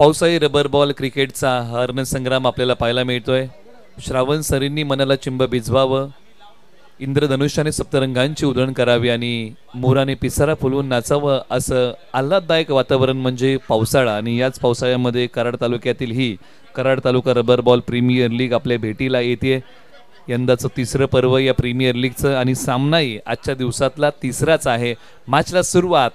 पावसाळी rubber ball क्रिकेटचा हा रणसंग्राम आपल्याला पाहायला मिळतोय. श्रावण सरींनी मनाला चिंब भिजवावं, इंद्रधनुष्याने सप्तरंगांची उधळण करावी आणि मोराने पिसारा फुलवून नाचावं असं आल्हाददायक वातावरण म्हणजे पावसाळा. आणि याच पावसाळ्यामध्ये कराड तालुक्यातील ही Karad taluka rubber ball premier league आपल्या भेटीला येते. यंदाचं तिसरं पर्व या प्रीमियर लीगचं आणि सामनाही आजच्या दिवसातला तिसराच आहे. मॅचला सुरुवात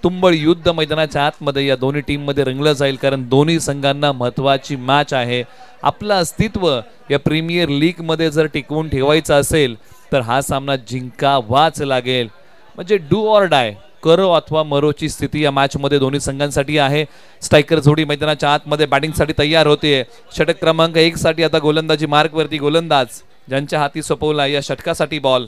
तुंबळ युद्ध मैदानाच्या आतमध्ये या दोन्ही टीममध्ये रंगलं जाईल, कारण दोन्ही संघांना महत्त्वाची मॅच आहे. आपलं अस्तित्व या प्रीमियर लीगमध्ये जर टिकवून ठेवायचं असेल तर हा सामना जिंकावाच लागेल. म्हणजे डू ऑर डाय, करो अथवा मरोची स्थिती या मॅचमध्ये दोन्ही संघांसाठी आहे. स्ट्रायकर जोडी मैदानाच्या आतमध्ये बॅटिंगसाठी तयार होते. षटक क्रमांक 1 साठी आता गोलंदाजी मार्कवरती गोलंदाज ज्यांच्या हाती सोपवला या षटकासाठी बॉल.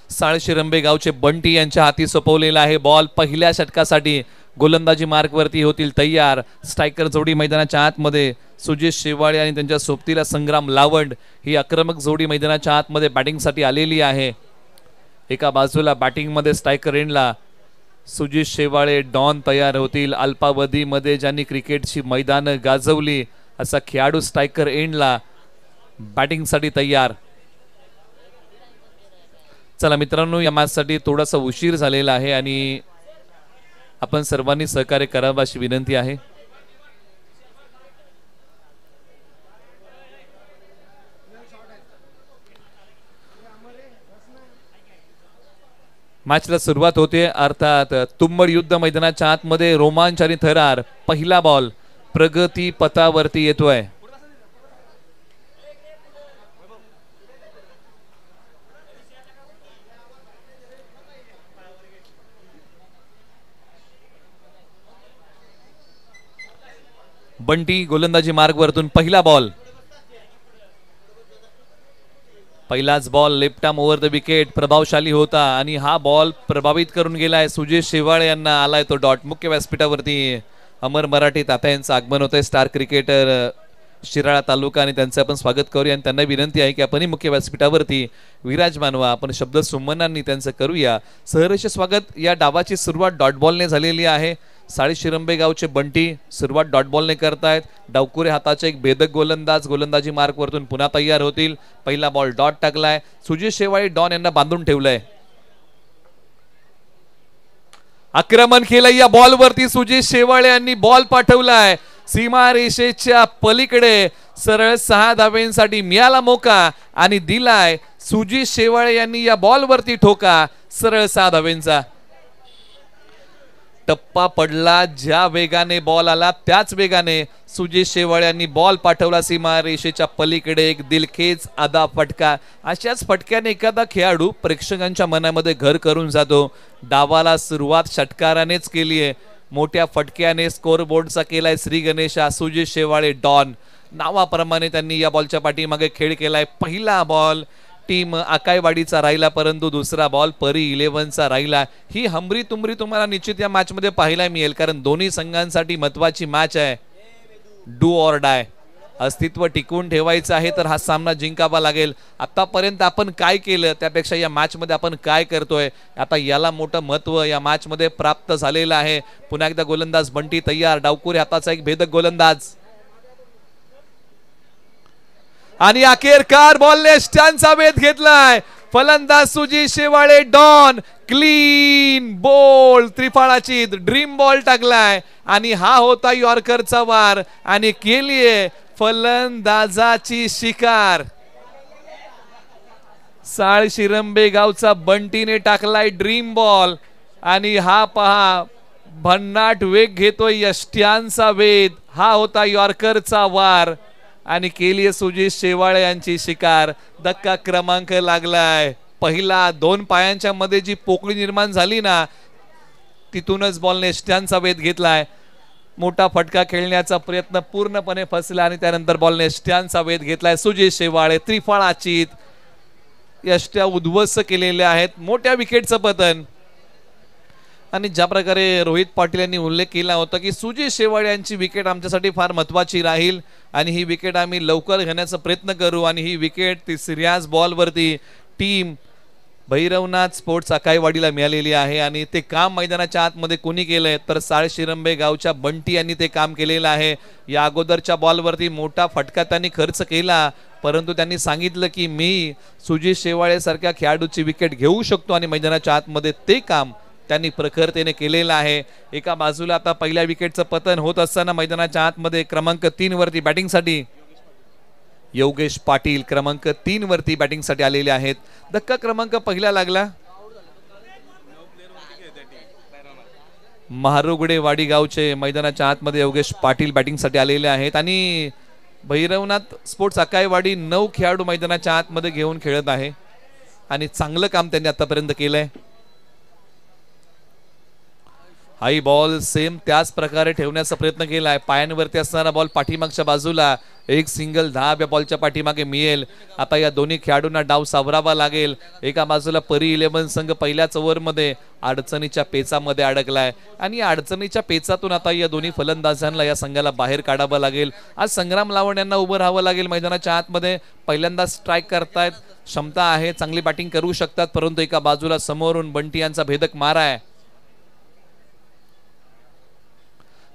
साळशिरंबे गावचे बंटी यांच्या हाती सोपवलेला आहे बॉल. पहिल्या षटकासाठी गोलंदाजी मार्कवरती होतील तयार. स्ट्रायकर जोडी मैदानाच्या आतमध्ये सुजेश शेवाळे आणि त्यांच्या सोबतीला संग्राम लावंड ही आक्रमक जोडी मैदानाच्या आतमध्ये बॅटिंगसाठी आलेली आहे. एका बाजूला बॅटिंगमध्ये स्ट्रायकर एंडला सुजेश शेवाळे डॉन तयार होतील. अल्पावधीमध्ये ज्यांनी क्रिकेटची मैदानं गाजवली असा खेळाडू स्ट्रायकर एंडला बॅटिंगसाठी तयार. चला मित्रांनो, या मॅचसाठी थोडासा उशीर झालेला आहे आणि आपण सर्वांनी सहकार्य करावं अशी विनंती आहे. मॅचला सुरुवात होते. अर्थात तुंबळ युद्ध मैदानाच्या आतमध्ये रोमांच आणि थरार. पहिला बॉल प्रगती पथावरती येतोय. बंटी गोलंदाजी मार्गवरतून पहिला बॉल. पहिलाच ball left arm over the wicket प्रभावशाली होता आणि हा बॉल प्रभावित करून गेलाय. सुजेश शेवाळे यांना आलाय तो डॉट. मुख्य व्यासपीठावरती अमर मराठी तात्या यांचं आगमन होतंय. स्टार क्रिकेटर शिराळा तालुका आणि त्यांचं आपण स्वागत करूया आणि त्यांना विनंती आहे की आपणही मुख्य व्यासपीठावरती विराजमान व्हा. आपण शब्द सुमनांनी त्यांचं करूया. सहर्ष स्वागत. या डावाची सुरुवात डॉट बॉलने झालेली आहे. साळशिरंबे गावचे बंटी सुरुवात डॉट बॉलने करतायत. डावकुरे हाताचे एक भेदक गोलंदाज गोलंदाजी मार्कवरतून पुन्हा तयार होतील. पहिला बॉल डॉट टाकलाय. सुजेश शेवाळे डॉन यांना बांधून ठेवलंय. आक्रमण केलंय या बॉलवरती. सुजेश शेवाळे यांनी बॉल पाठवलाय सीमारेषेच्या पलीकडे. सरळ 6 धावेंसाठी मिळाला मोका आणि दिलाय सुजेश शेवाळे यांनी या बॉलवरती ठोका. सरळ 6 धावेंचा टप्पा पडला. ज्या वेगाने बॉल आला त्याच वेगाने सुजेश शेवाळे यांनी बॉल पाठवला सीमारेषेच्या पलीकडे. एक दिलखेच आदा फटका. अशाच फटक्याने एखादा खेळाडू प्रेक्षकांच्या मनामध्ये घर करून जातो. डावाला सुरुवात षटकारानेच केली आहे. मोठ्या फटक्याने स्कोरबोर्डचा केलाय श्री गणेशा. सुजेश शेवाळे डॉन नावाप्रमाणे त्यांनी या बॉलच्या पाठीमागे खेळ केलाय. पहिला बॉल टीम आकायवाडीचा राहिला, परंतु दुसरा बॉल परी 11चा राहिला. ही हमरी तुमरी तुम्हाला निश्चित या मॅच मध्ये पाहायला मिळेल, कारण दोन्ही संघांसाठी महत्वाची मॅच आहे. Do or die. अस्तित्व टिकवून ठेवायचं आहे तर हा सामना जिंकावा लागेल. आतापर्यंत आपण काय केलं त्यापेक्षा या मॅच मध्ये आपण काय करतोय आता याला मोठं महत्व या मॅच मध्ये प्राप्त झालेलं आहे. पुन्हा एकदा गोलंदाज बंटी तयार. डावकुरे हाताचा एक भेदक गोलंदाज आणि अखेरकार बॉलने स्टॅनचा वेध घेतलाय. फलंदाज सुजेश शेवाळे डॉन. क्लीन बोल त्रिफळाची ड्रीम बॉल टाकलाय आणि हा होता यॉर्करचा वार आणि केलीये फलंदाजाची शिकार. साळशिरंबे गावचा बंटीने टाकलाय ड्रीम बॉल आणि हा पहा भन्नाट वेग घेतोय यष्ट्यांचा वेध. हा होता यॉर्करचा वार आणि केलीये सुजेश शेवाळे यांची शिकार. धक्का क्रमांक लागलाय. पहिला 2 पायांच्या मध्ये जी पोकळी निर्माण झाली ना तिथूनच बॉलने स्टॅनचा वेध घेतलाय. मोठा फटका खेळण्याचा प्रयत्न पूर्णपणे फसला आणि त्यानंतर बॉलने स्टॅनचा वेध घेतलाय. सुजेश शेवाळे त्रिफळाचीत यष्ट्या उद्ध्वस्त केलेल्या आहेत. मोठ्या विकेटचं पतन. आणि ज्या प्रकारे रोहित पाटील यांनी उल्लेख केला होता की सुजेश शेवाळे यांची विकेट आमच्यासाठी फार महत्वाची राहील आणि ही विकेट आम्ही लवकर घेण्याचा प्रयत्न करू आणि ही विकेट तिसऱ्याच बॉलवरती टीम भैरवनाथ स्पोर्ट्स आकाईवाडीला मिळालेली आहे आणि ते काम मैदानाच्या आतमध्ये कोणी केलंय तर साळशिरंबे गावच्या बंटी यांनी ते काम केलेलं आहे. या अगोदरच्या बॉलवरती मोठा फटका त्यांनी खर्च केला, परंतु त्यांनी सांगितलं की मी सुजित शेवाळे सारख्या खेळाडूची विकेट घेऊ शकतो आणि मैदानाच्या आतमध्ये ते काम त्यांनी प्रखरतेने केलेलं आहे. एका बाजूला आता पहिल्या विकेटचं पतन होत असताना मैदानाच्या आतमध्ये क्रमांक 3 वरती बॅटिंगसाठी योगेश पाटील क्रमांक 3 वरती बॅटिंगसाठी आलेले आहेत. धक्का क्रमांक पहिला लागला. महारुगडे वाडी गावचे मैदानाच्या आतमध्ये योगेश पाटील बॅटिंगसाठी आलेले आहेत आणि भैरवनाथ स्पोर्ट्स आकाईवाडी 9 खेळाडू मैदानाच्या आतमध्ये घेऊन खेळत आहे आणि चांगलं काम त्यांनी आतापर्यंत केलंय. हाई बॉल सेम त्याच प्रकारे ठेवण्याचा प्रयत्न केलाय. पायांवरती असणारा बॉल पाठीमागच्या बाजूला, एक सिंगल धाब या बॉलच्या पाठीमागे मिळेल. आता या दोन्ही खेळाडूंना डाव सावरावा लागेल. एका बाजूला परी 11 संघ पहिल्याच ओव्हरमध्ये अडचणीच्या पेचामध्ये अडकलाय आणि या अडचणीच्या पेचातून आता या दोन्ही फलंदाजांना या संघाला बाहेर काढावं लागेल. आज संग्राम लावण यांना उभं राहावं लागेल मैदानाच्या आतमध्ये. पहिल्यांदा स्ट्राईक करतायत, क्षमता आहे, चांगली बॅटिंग करू शकतात, परंतु एका बाजूला समोरून बंटी यांचा भेदक मारा आहे.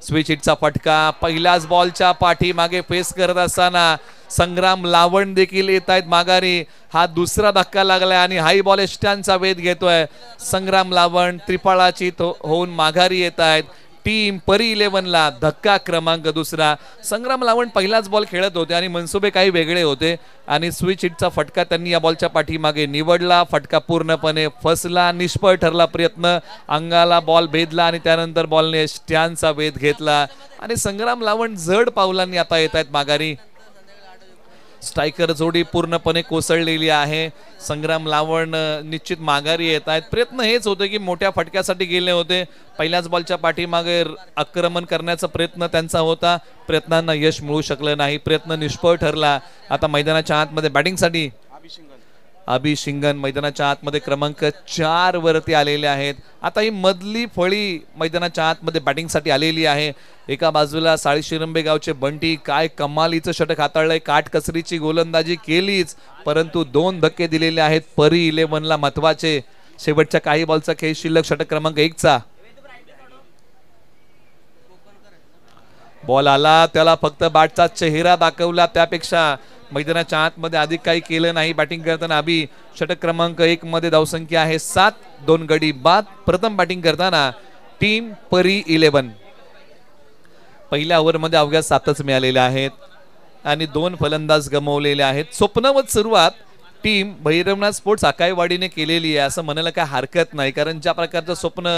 स्विच हिटचा फटका पहिल्याच बॉलच्या पाठीमागे फेस करत असताना संग्राम लावण देखील येत आहेत माघारी. हा दुसरा धक्का लागलाय आणि हाई बॉल एष्ट्यांचा वेध घेतोय. संग्राम लावण त्रिफळाची होऊन माघारी येत आहेत. टीम परी 11 ला धक्का क्रमांक दुसरा. संग्राम लावण पहिलाच बॉल खेळत होते आणि मनसुबे काही वेगळे होते आणि स्विच हिटचा फटका त्यांनी या बॉलच्या पाठीमागे निवडला. फटका पूर्णपणे फसला, निष्फळ ठरला प्रयत्न. अंगाला बॉल भेदला आणि त्यानंतर बॉलने स्टॅनचा वेध घेतला आणि संग्राम लावण जड पावलांनी आता येत आहेत माघारी. स्ट्रायकर जोडी पूर्णपणे कोसळलेली आहे. संग्राम लावण निश्चित माघारी येत आहेत. प्रयत्न हेच होते की मोठ्या फटक्यासाठी गेले होते. पहिल्याच बॉलच्या पाठीमागे आक्रमण करण्याचा प्रयत्न त्यांचा होता, प्रयत्नांना यश मिळू शकलं नाही, प्रयत्न निष्फळ ठरला. आता मैदानाच्या आतमध्ये बॅटिंगसाठी अभि शिंगण मैदानाच्या आतमध्ये क्रमांक 4 वरती आलेले आहेत. आता ही मधली फळी मैदानाच्या आतमध्ये बॅटिंगसाठी आलेली आहे. एका बाजूला साळशिरंबे गावचे बंटी काय कमालीचं षटक हाताळलंय, काटकसरीची गोलंदाजी केलीच, परंतु 2 धक्के दिलेले आहेत परी 11 ला महत्वाचे. शेवटच्या काही बॉलचा खेळ शिल्लक. षटक क्रमांक 1 चा बॉल आला, त्याला फक्त बॅटचा चेहरा दाखवला, त्यापेक्षा मैदानाच्या आतमध्ये अधिक काही केलं नाही. बॅटिंग करताना अभि षटक क्रमांक 1 मध्ये धावसंख्या आहे 7, 2 गडी बाद. प्रथम बॅटिंग करताना टीम परी 11. पहिल्या ओव्हरमध्ये अवघ्या 7च मिळालेल्या आहेत आणि 2 फलंदाज गमावलेले आहेत. स्वप्नवत सुरुवात टीम भैरवनाथ स्पोर्ट्स आकाईवाडीने केलेली आहे असं म्हणायला काय हरकत नाही, कारण ज्या प्रकारचं स्वप्न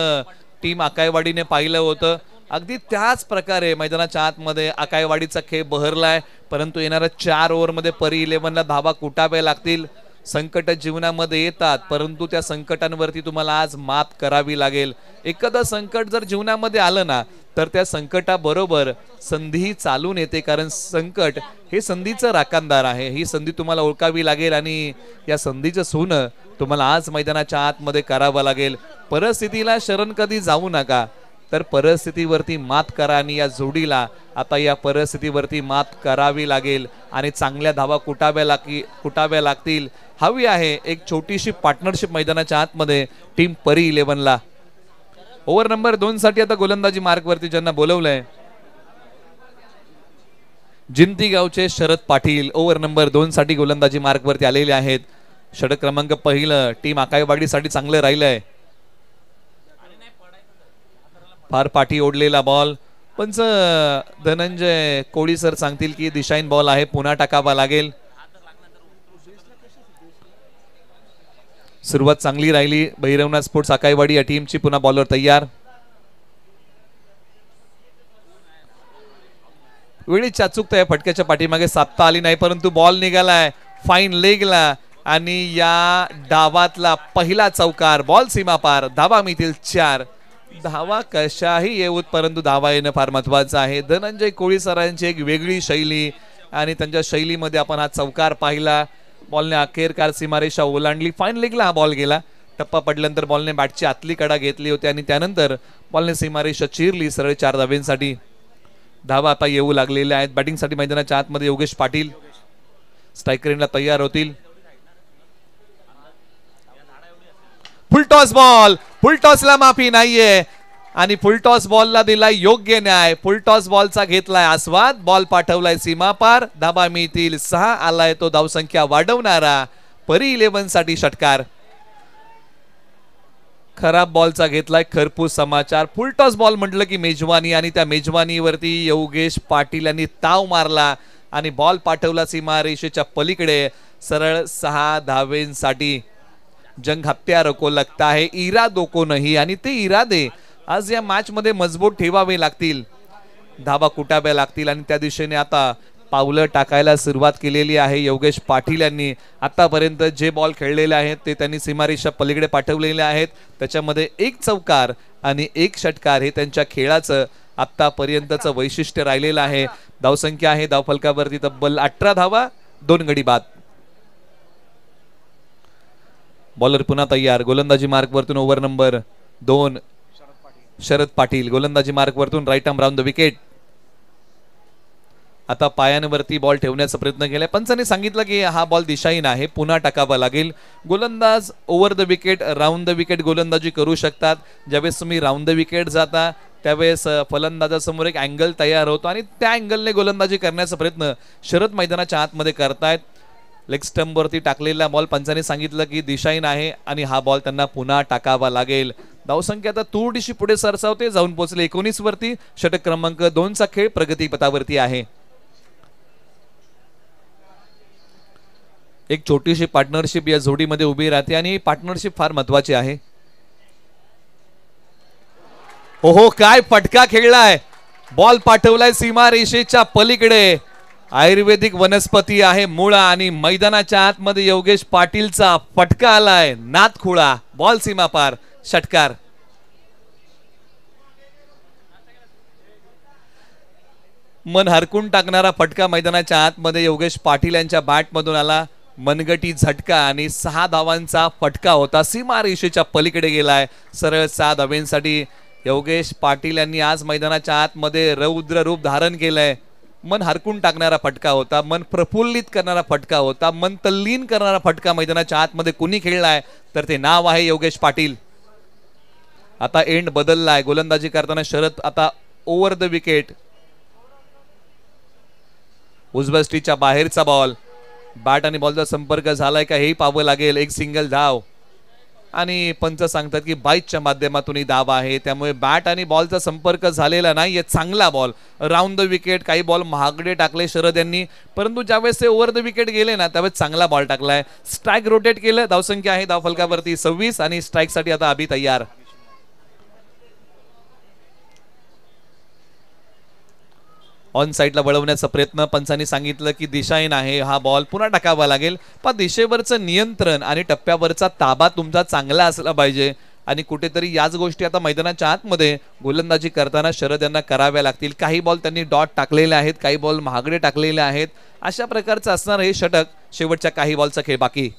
टीम आकाईवाडीने पाहिलं होतं अगदी त्याच प्रकारे मैदानाच्या आतमध्ये आकाईवाडीचा खेळ बहरलाय. परंतु येणाऱ्या 4 ओव्हरमध्ये परी 11 ला धावा कुटाव्या लागतील. संकट जीवनामध्ये येतात, परंतु त्या संकटांवरती तुम्हाला आज मात करावी लागेल. एखादं संकट जर जीवनामध्ये आलं ना तर त्या संकटाबरोबर संधी चालून येते, कारण संकट हे संधीचं राखणदार आहे. ही संधी तुम्हाला ओळखावी लागेल आणि या संधीचं सोनं तुम्हाला आज मैदानाच्या आतमध्ये करावं लागेल. परिस्थितीला शरण कधी जाऊ नका, तर परिस्थितीवरती मात करा आणि या जोडीला आता या परिस्थितीवरती मात करावी लागेल आणि चांगल्या धावा कुटाव्या लागतील. हवी आहे एक छोटीशी पार्टनरशिप मैदानाच्या आतमध्ये टीम परी 11 ला. ओव्हर नंबर 2 साठी आता गोलंदाजी मार्कवरती ज्यांना बोलवलंय जिंती गावचे शरद पाटील ओव्हर नंबर 2 साठी गोलंदाजी मार्कवरती आलेले आहेत. षटक क्रमांक 1 टीम आकाईवाडीसाठी चांगलं राहिलंय. फार पाठी ओढलेला बॉल, पण धनंजय कोळी सर सांगतील की दिशाहीन बॉल आहे, पुन्हा टाकावा लागेल. सुरुवात चांगली राहिली भैरवनाथ स्पोर्ट्स आकाईवाडी या टीमची. पुन्हा बॉलर तयार. वेळीच अचूकता या फटक्याच्या पाठीमागे साधता आली नाही, परंतु बॉल निघालाय फाईन लेगला आणि या डावातला पहिला चौकार. बॉल सीमा पार, धावा मिळतील 4. धावा कशाही येऊत, परंतु धावा येणं फार महत्वाचं आहे. धनंजय कोळी सरांची एक वेगळी शैली आणि त्यांच्या शैलीमध्ये आपण हा चौकार पाहिला. बॉलने अखेरकार सीमारेषा ओलांडली. फाईन लेगला हा बॉल गेला. टप्पा पडल्यानंतर बॉलने बॅटची आतली कडा घेतली होती आणि त्यानंतर बॉलने सीमारेषा चिरली सरळ 4 धावांसाठी. धावा आता येऊ लागलेल्या आहेत. बॅटिंगसाठी मैदानाच्या आतमध्ये योगेश पाटील स्ट्रायकरला तयार होतील. फुलटॉस बॉल, फुलटॉसला माफी नाहीये आणि फुलटॉस बॉलला दिलाय योग्य न्याय. फुलटॉस बॉलचा घेतलाय आस्वाद, बॉल पाठवलाय सीमापार, धाबा मिळतील 6. आलाय तो धावसंख्या वाढवणारा परी 11 साठी षटकार. खराब बॉलचा घेतलाय खरपूस समाचार. फुलटॉस बॉल म्हटलं की मेजवानी आणि त्या मेजवानीवरती योगेश पाटील यांनी ताव मारला आणि बॉल पाठवला सीमारेषेच्या पलीकडे सरळ 6 धावेंसाठी. जंग हत्यार को लगता है इरादों को नहीं, आणि ते इरादे आज या मॅच मध्ये मजबूत ठेवावे लागतील, धाबा कुटाव्या लागतील आणि त्या दिशेने आता पावलं टाकायला सुरुवात केलेली आहे योगेश पाटील यांनी. आतापर्यंत जे बॉल खेळलेले आहेत ते त्यांनी सीमारेषा पलीकडे पाठवलेले आहेत. त्याच्यामध्ये 1 चौकार आणि 1 षटकार हे त्यांच्या खेळाचं आतापर्यंतचं वैशिष्ट्य राहिलेलं आहे. धावसंख्या आहे धावफलकावरती तब्बल 18 धावा, 2 गडी बाद. बॉलर पुन्हा तयार. गोलंदाजी मार्क वरतून ओव्हर नंबर 2 शरद पाटील. गोलंदाजी मार्क वरतून right arm round the wicket. आता पायांवरती बॉल ठेवण्याचा प्रयत्न केलाय. पंचांनी सांगितलं की हा बॉल दिशाहीन आहे, पुन्हा टाकावा लागेल. गोलंदाज over the wicket, round the wicket गोलंदाजी करू शकतात. ज्यावेळेस तुम्ही राऊंड द विकेट जाता त्यावेळेस फलंदाजासमोर एक अँगल तयार होतो आणि त्या अँगलने गोलंदाजी करण्याचा प्रयत्न शरद मैदानाच्या आतमध्ये करतायत. लेग स्टंपवरती टाकलेला बॉल पंचांनी सांगितलं की दिशाहीन आहे आणि हा बॉल त्यांना पुन्हा टाकावा लागेल. धावसंख्या आता थोडीशी पुढे सरसावते, जाऊन पोहोचले 19 वरती. षटक क्रमांक 2 चा खेळ प्रगतीपथावरती आहे. एक छोटीशी पार्टनरशिप या जोडीमध्ये उभी राहते आणि पार्टनरशिप फार महत्वाची आहे. ओहो, काय फटका खेळलाय, बॉल पाठवलाय सीमारेषेच्या पलीकडे. आयुर्वेदिक वनस्पती आहे मुळा आणि मैदानाच्या आतमध्ये योगेश पाटीलचा फटका आलाय. नाथखुळा, बॉल सीमापार, षटकार. मन हरकून टाकणारा फटका मैदानाच्या आतमध्ये योगेश पाटील यांच्या बॅट मधून आला. मनगटी झटका आणि 6 धावांचा फटका होता, सीमारेषेच्या पलीकडे गेलाय. सरळ 6 धावांसाठी योगेश पाटील यांनी आज मैदानाच्या आतमध्ये रौद्र रूप धारण केलंय. मन हरकून टाकणारा फटका होता, मन प्रफुल्लित करणारा फटका होता, मन तल्लीन करणारा फटका मैदानाच्या आतमध्ये कुणी खेळलाय तर ते नाव आहे योगेश पाटील. आता एंड बदललाय. गोलंदाजी करताना शरद आता ओव्हर द विकेट. उजव्या स्टिचच्या बाहेरचा बॉल, बॅट आणि बॉलचा संपर्क झालाय का हे पाहावं लागेल. एक सिंगल धाव आणि पंच सांगतात की बाईटच्या माध्यमातून ही धाव आहे, त्यामुळे बॅट आणि बॉलचा संपर्क झालेला नाहीये. चांगला बॉल, राऊंड द विकेट. काही बॉल महागडे टाकले शरद यांनी, परंतु ज्यावेळेस ते ओव्हर द विकेट गेले ना त्यावेळेस चांगला बॉल टाकलाय. स्ट्राईक रोटेट केलं. धावसंख्या आहे धावफलकावरती 26 आणि स्ट्राईक साठी आता अभि तयार. ऑन साईडला वळवण्याचा प्रयत्न. पंचांनी सांगितलं की दिशाहीन आहे, हा बॉल पुन्हा टाकावा लागेल. पण दिशेवरचं नियंत्रण आणि टप्प्यावरचा ताबा तुमचा चांगला असला पाहिजे आणि कुठेतरी याच गोष्टी आता मैदानाच्या आतमध्ये गोलंदाजी करताना शरद यांना कराव्या लागतील. काही बॉल त्यांनी डॉट टाकलेले आहेत, काही बॉल महागडे टाकलेले आहेत. अशा प्रकारचं असणार हे षटक. शेवटच्या काही बॉलचा खेळ बाकी.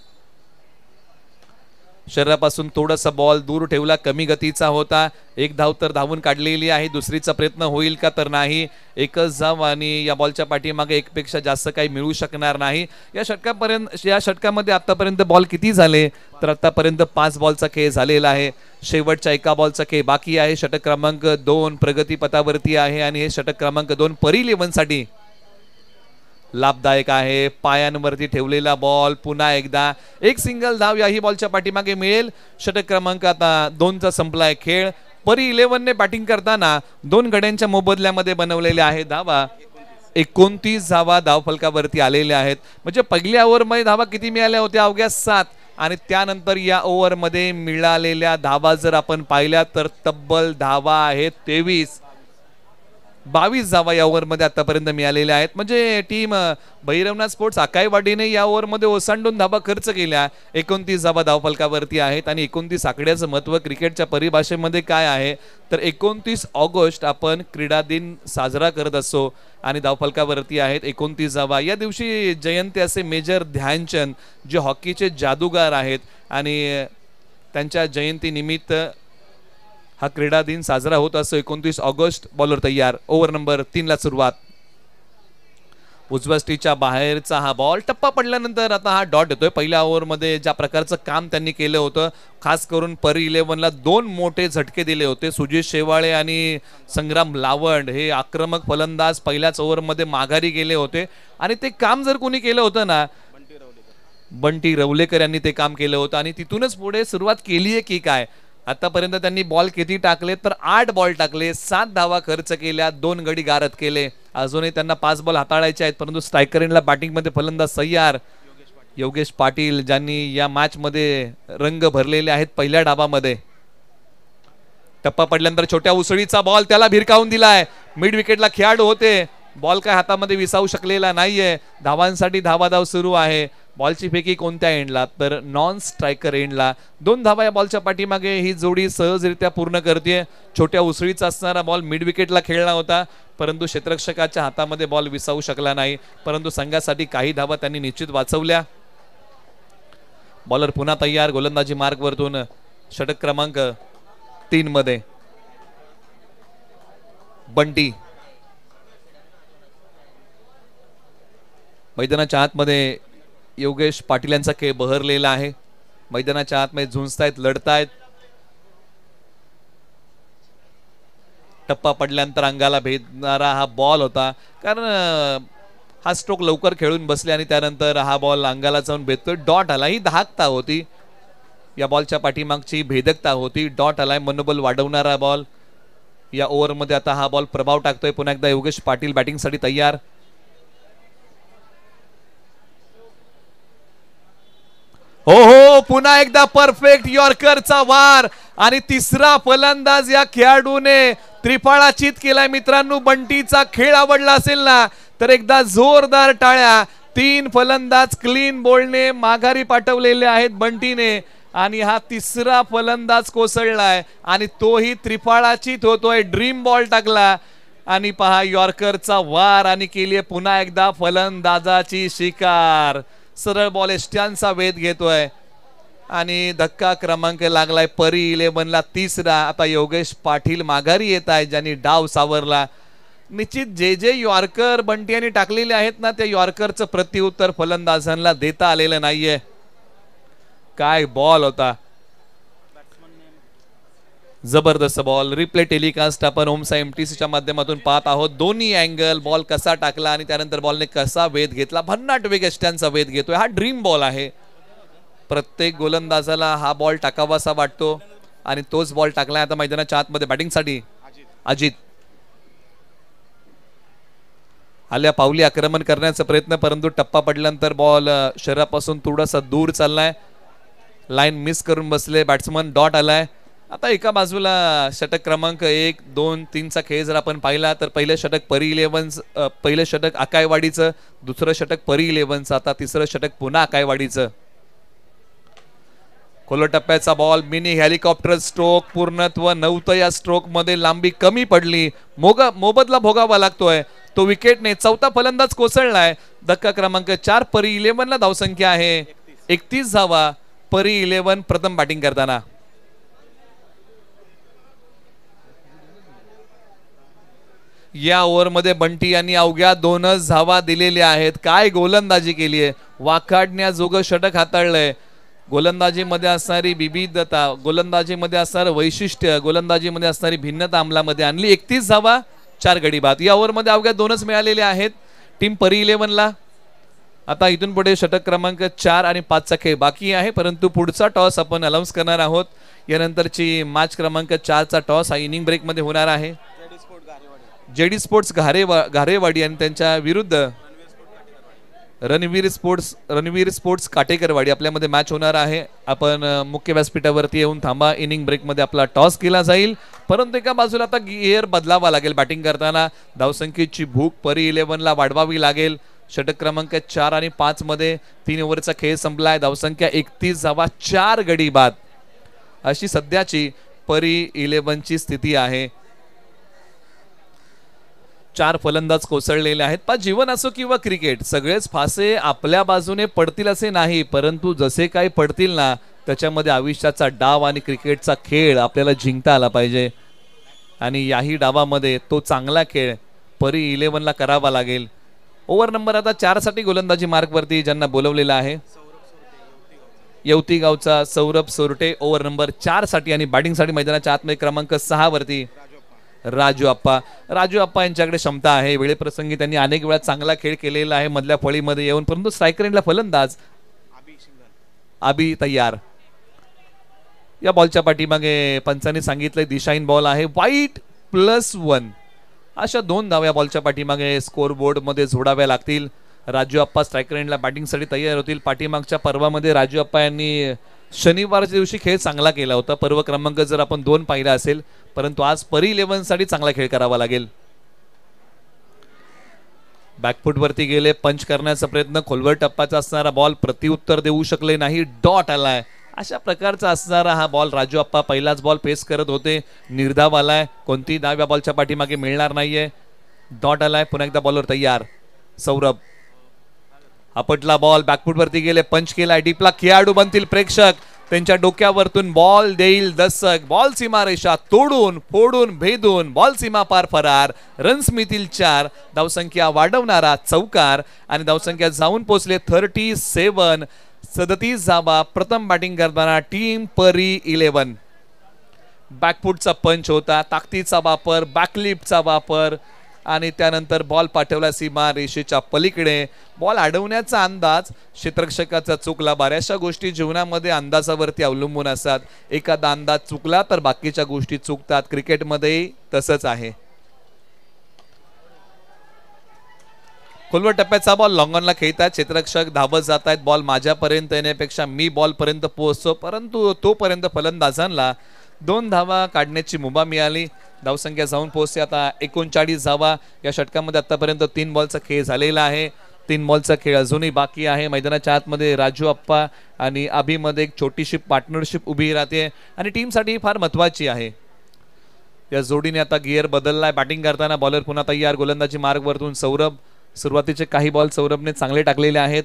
शरीरापासून थोडासा बॉल दूर ठेवला, कमी गतीचा होता. 1 धाव तर धावून काढलेली आहे. दुसरीचा प्रयत्न होईल का तर नाही. एकच धाव आणि या बॉलच्या पाठीमागे 1 पेक्षा जास्त काही मिळू शकणार नाही. या षटकामध्ये आतापर्यंत बॉल किती झाले तर आतापर्यंत 5 बॉलचा खेळ झालेला आहे. शेवटच्या 1 बॉलचा खेळ बाकी आहे. षटक क्रमांक 2 प्रगतीपथावरती आहे आणि हे षटक क्रमांक 2 परी 11 साठी लाभदायक आहे. पायांवरती ठेवलेला बॉल पुन्हा एकदा. एक सिंगल धाव याही बॉलच्या पाठीमागे मिळेल. षटक क्रमांक आता 2 चा संपलाय खेळ. परी 11 ने बॅटिंग करताना 2 गड्यांच्या मोबदल्यामध्ये बनवलेल्या आहेत धावा. 29 धावा धावफलकावरती आलेल्या आहेत. म्हणजे पहिल्या ओव्हरमध्ये धावा किती मिळाल्या होत्या? अवघ्या 7. आणि त्यानंतर या ओव्हरमध्ये मिळालेल्या धावा जर आपण पाहिल्या तर तब्बल धावा आहेत 23. 22 धावा या ओव्हरमध्ये आतापर्यंत मिळालेल्या आहेत. म्हणजे टीम भैरवनाथ स्पोर्ट्स आकाईवाडीने या ओव्हरमध्ये ओसांडून धावा खर्च केल्या. 29 धावा धावफलकावरती आहेत आणि 29 आकड्याचं महत्व क्रिकेटच्या परिभाषेमध्ये काय आहे तर 29 ऑगस्ट आपण क्रीडा दिन साजरा करत असतो आणि धावफलकावरती आहेत 29 धावा. या दिवशी जयंती असे मेजर ध्यानचंद जे हॉकीचे जादूगार आहेत आणि त्यांच्या जयंती निमित्त हा क्रीडा दिन साजरा होत असतो 29 ऑगस्ट. बॉलर तयार. ओव्हर नंबर 3 ला सुरुवात. उजव्या स्टीच्या बाहेरचा हा बॉल टप्पा पडल्यानंतर आता हा डॉट येतोय. पहिल्या ओव्हरमध्ये ज्या प्रकारचं काम त्यांनी केलं होतं, खास करून परी 11ला 2 मोठे झटके दिले होते. सुजित शेवाळे आणि संग्राम लावंड हे आक्रमक फलंदाज पहिल्याच ओव्हरमध्ये माघारी गेले होते आणि ते काम जर कोणी केलं होतं ना, बंटी रवलेकर यांनी ते काम केलं होतं आणि तिथूनच पुढे सुरुवात केली आहे की काय. आतापर्यंत त्यांनी बॉल किती टाकले तर 8 बॉल टाकले, 7 धावा खर्च केल्या, 2 गडी गारद केले. अजूनही त्यांना 5 बॉल हाताळायचे आहेत, परंतु स्ट्रायकर एंडला बॅटिंगमध्ये फलंदाज तयार योगेश पाटील, ज्यांनी या मॅच मध्ये रंग भरलेले आहेत पहिल्या डावामध्ये. टप्पा पडल्यानंतर छोट्या उसळीचा बॉल त्याला भिरकावून दिलाय. मिड विकेटला खेळाडू होते, बॉल काय हातामध्ये विसावू शकलेला नाहीये. धावांसाठी धावाधाव सुरू आहे. बॉलची फेकी कोणत्या एंडला तर नॉन स्ट्रायकर एंडला. 2 धावा या बॉलच्या पाठीमागे ही जोडी सहजरित्या पूर्ण करते. छोट्या उसळीचा असणारा बॉल मिड विकेटला खेळला होता, परंतु क्षेत्ररक्षकाच्या हातामध्ये बॉल विसावू शकला नाही, परंतु संघासाठी काही धावा त्यांनी निश्चित वाचवल्या. बॉलर पुन्हा तयार, गोलंदाजी मार्गवरतून षटक क्रमांक 3 मध्ये बंटी. मैदानाच्या आतमध्ये योगेश पाटील यांचा खेळ बहरलेला आहे. मैदानाच्या आतमध्ये झुंजतायत, लढतायत. टप्पा पडल्यानंतर अंगाला भेदणारा हा बॉल होता, कारण हा स्ट्रोक लवकर खेळून बसले आणि त्यानंतर हा बॉल अंगाला जाऊन भेदतोय. डॉट आला, ही धाकता होती या बॉलच्या पाठीमागची, भेदकता होती. डॉट आलाय, मनोबल वाढवणारा बॉल. या ओव्हरमध्ये आता हा बॉल प्रभाव टाकतोय. पुन्हा एकदा योगेश पाटील बॅटिंगसाठी तयार. हो हो, पुन्हा एकदा परफेक्ट यॉर्करचा वार आणि तिसरा फलंदाज या खेळाडूने त्रिफळाचीत केलाय. मित्रांनो, बंटीचा खेळ आवडला असेल ना तर एकदा जोरदार टाळ्या. 3 फलंदाज क्लीन बोल्डने माघारी पाठवलेले आहेत बंटीने आणि हा तिसरा फलंदाज कोसळलाय आणि तोही त्रिफळाचीत होतोय. ड्रीम बॉल टाकला आणि पहा यॉर्करचा वार आणि केलीये पुन्हा एकदा फलंदाजाची शिकार. सरळ बॉल एस्ट्यांचा वेध घेतोय आणि धक्का क्रमांक लागलाय परी 11ला तिसरा. आता योगेश पाटील माघारी येत आहे, ज्यांनी डाव सावरला. निश्चित जे यॉर्कर बंटी यांनी टाकलेले आहेत ना, त्या यॉर्करचं प्रत्युत्तर फलंदाजांना देता आलेलं नाहीये. काय बॉल होता, जबरदस्त बॉल. रिप्ले टेलिकास्ट आपण ओमसा एमटीसीच्या माध्यमातून पाहत आहोत. दोन्ही अँगल, बॉल कसा टाकला आणि त्यानंतर बॉलने कसा वेध घेतला. भन्नाट वेग एस्ट्यांचा वेध घेतोय. हा ड्रीम बॉल आहे. प्रत्येक गोलंदाजाला हा बॉल टाकावासा वाटतो आणि तोच बॉल टाकलाय. आता मैदानाच्या आतमध्ये बॅटिंगसाठी अजित. आल्या पावली आक्रमण करण्याचा प्रयत्न, परंतु टप्पा पडल्यानंतर बॉल शरीरापासून थोडासा दूर चाललाय. लाईन मिस करून बसले बॅट्समन. डॉट आलाय. आता एका बाजूला षटक क्रमांक 1, 2, 3चा खेळ जर आपण पाहिला तर पहिलं षटक परी 11, पहिलं षटक आकायवाडीचं, दुसरं षटक परी 11चं, आता तिसरं षटक पुन्हा आकायवाडीचं. खोल टप्प्याचा बॉल, मिनी हेलिकॉप्टर स्ट्रोक पूर्णत्व नव्हतं. या स्ट्रोक मध्ये लांबी कमी पडली, मोबदला भोगावा लागतोय. तो विकेटने. चौथा फलंदाज कोसळलाय. धक्का क्रमांक 4, परी 11ला धावसंख्या आहे 31 धावा. परी 11 प्रथम बॅटिंग करताना. या ओव्हरमध्ये बंटी यांनी अवघ्या 2च धावा दिलेल्या आहेत. काय गोलंदाजी केली आहे, वाखाडण्याजोगं षटक हाताळलंय. गोलंदाजीमध्ये असणारी विविधता, गोलंदाजीमध्ये असणारं वैशिष्ट्य, गोलंदाजीमध्ये असणारी भिन्नता अंमलामध्ये आणली. 31 धावा, 4 गडी बाद. या ओव्हरमध्ये अवघ्या 2च मिळालेले आहेत टीम परी 11ला. आता इथून पुढे षटक क्रमांक 4 आणि 5चा खेळ बाकी आहे, परंतु पुढचा टॉस आपण अनाउन्स करणार आहोत. यानंतरची मॅच क्रमांक 4चा टॉस हा इनिंग ब्रेक मध्ये होणार आहे. जेडी स्पोर्ट्स घारेवाडी आणि त्यांच्या विरुद्ध रणवीर स्पोर्ट्स काटेकरवाडी आपल्यामध्ये मॅच होणार आहे. आपण मुख्य व्यासपीठावरती येऊन थांबा. इनिंग ब्रेक मध्ये आपला टॉस केला जाईल, परंतु एका बाजूला आता गिअर बदलावा लागेल. बॅटिंग करताना धावसंख्येची भूक परी 11ला वाढवावी लागेल. षटक क्रमांक 4 आणि 5 मध्ये 3 ओव्हरचा खेळ संपलाय. धावसंख्या 31 धावा, 4 गडी बाद अशी सध्याची परी 11ची स्थिती आहे. 4 फलंदाज कोसळलेले आहेत. पा जीवन असो किंवा क्रिकेट, सगळेच फासे आपल्या बाजूने पडतील असे नाही, परंतु जसे काही पडतील ना त्याच्यामध्ये आयुष्याचा डाव आणि क्रिकेटचा खेळ आपल्याला जिंकता आला पाहिजे. आणि याही डावामध्ये तो चांगला खेळ परी 11ला करावा लागेल. ओव्हर नंबर आता 4 साठी गोलंदाजी मार्क वरती ज्यांना बोलवलेला आहे यवती गावचा सौरभ सोरटे ओव्हर नंबर 4 साठी आणि बॅटिंग साठी मैदानाच्या आतमध्ये क्रमांक 6 वरती राजू अप्पा यांच्याकडे क्षमता आहे. वेळेप्रसंगी त्यांनी अनेक वेळा चांगला खेळ केलेला आहे मधल्या फळीमध्ये येऊन, परंतु स्ट्रायकर एंडला फलंदाज आबी तयार. या बॉलच्या पाठीमागे पंचांनी सांगितलंय दिशाहीन बॉल आहे. वाईट +1 अशा 2 धावा या बॉलच्या पाठीमागे स्कोर बोर्ड मध्ये जोडाव्या लागतील. राजू अप्पा स्ट्रायकर एंडला बॅटिंगसाठी तयार होतील. पाठीमागच्या पर्वामध्ये राजू अप्पा यांनी शनिवारच्या दिवशी खेळ चांगला केला होता. पर्व क्रमांक जर आपण 2 पाहिला असेल, परंतु आज परी 11 साठी चांगला खेळ करावा लागेल. बॅकफुट वरती गेले, पंच करण्याचा प्रयत्न, खोलवर टप्प्याचा असणारा बॉल प्रतिउत्तर देऊ शकले नाही, डॉट आलाय. अशा प्रकारचा असणारा हा बॉल राजू अप्पा पहिलाच बॉल फेस करत होते, निर्धाव आलाय. कोणती धाव या बॉलच्या पाठीमागे मिळणार नाहीये, डॉट आलाय. पुन्हा एकदा बॉलवर तयार सौरभ. आपटला बॉल, बॅकफुट वरती गेले, पंच केलाय, डीपला खेळाडू बनतील प्रेक्षक, त्यांच्या डोक्यावरतून बॉल देईल दस्तक. बॉल सीमारेषा तोडून फोडून भेदून बॉल सीमा पार फरार. रन्स मिळतील 4, धावसंख्या वाढवणारा चौकार आणि धावसंख्या जाऊन पोहोचले 37. 37 धावा. प्रथम बॅटिंग करताना टीम परी 11. बॅकफुटचा पंच होता, ताकदीचा वापर, बॅकलिफ्टचा वापर आणि त्यानंतर बॉल पाठवला सीमा रेषेच्या पलीकडे. बॉल अडवण्याचा अंदाज क्षेत्ररक्षकाचा चुकला. बऱ्याचशा गोष्टी जीवनामध्ये अंदाजावरती अवलंबून असतात. एखादा अंदाज चुकला तर बाकीच्या गोष्टी चुकतात. क्रिकेटमध्ये तसंच आहे. खोलवर टप्प्याचा बॉल लॉंगॉनला खेळतात, क्षेत्ररक्षक धावत जात आहेत. बॉल माझ्यापर्यंत येण्यापेक्षा मी बॉल पर्यंत पोहोचतो, परंतु तोपर्यंत फलंदाजांना 2 धावा काढण्याची मुभा मिळाली. धावसंख्या जाऊन पोहोचते आता 39 धावा. या षटकामध्ये आतापर्यंत 3 बॉलचा खेळ झालेला आहे. 3 बॉलचा खेळ अजूनही बाकी आहे. मैदानाच्या आतमध्ये राजू अप्पा आणि अभिमध्ये एक छोटीशी पार्टनरशिप उभी राहते आणि टीमसाठी फार महत्वाची आहे. या जोडीने आता गिअर बदललाय. बॅटिंग करताना बॉलर पुन्हा तयार. गोलंदाजी मार्गवरतून सौरभ. सुरुवातीचे काही बॉल सौरभने चांगले टाकलेले आहेत.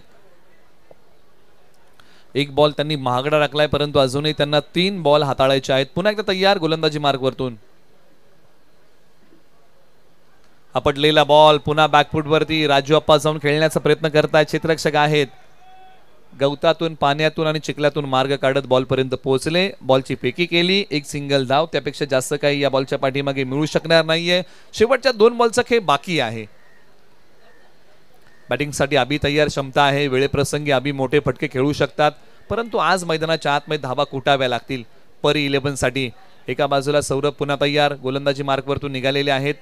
एक बॉल त्यांनी महागडा टाकलाय, परंतु अजूनही त्यांना 3 बॉल हाताळायचे आहेत. पुन्हा एकदा तयार गोलंदाजी मार्गवरतून. आपटलेला बॉल पुन्हा बॅकफुट वरती. राजू अप्पा जाऊन खेळण्याचा प्रयत्न करतायत. क्षेत्ररक्षक आहेत. गवतातून, पाण्यातून आणि चिखलातून मार्ग काढत बॉल पर्यंत पोहोचले. बॉलची फेकी केली, एक सिंगल धाव. त्यापेक्षा जास्त काही या बॉलच्या पाठीमागे मिळू शकणार नाहीये. शेवटच्या 2 बॉलचा खेळ बाकी आहे. बॅटिंगसाठी अभि तयार, क्षमता आहे. वेळेप्रसंगी अभि मोठे फटके खेळू शकतात, परंतु आज मैदानाच्या आतमध्ये धावा कुटाव्या लागतील परी 11 साठी. एका बाजूला सौरभ पुन्हा तयार. गोलंदाजी मार्गवरतून निघालेले आहेत.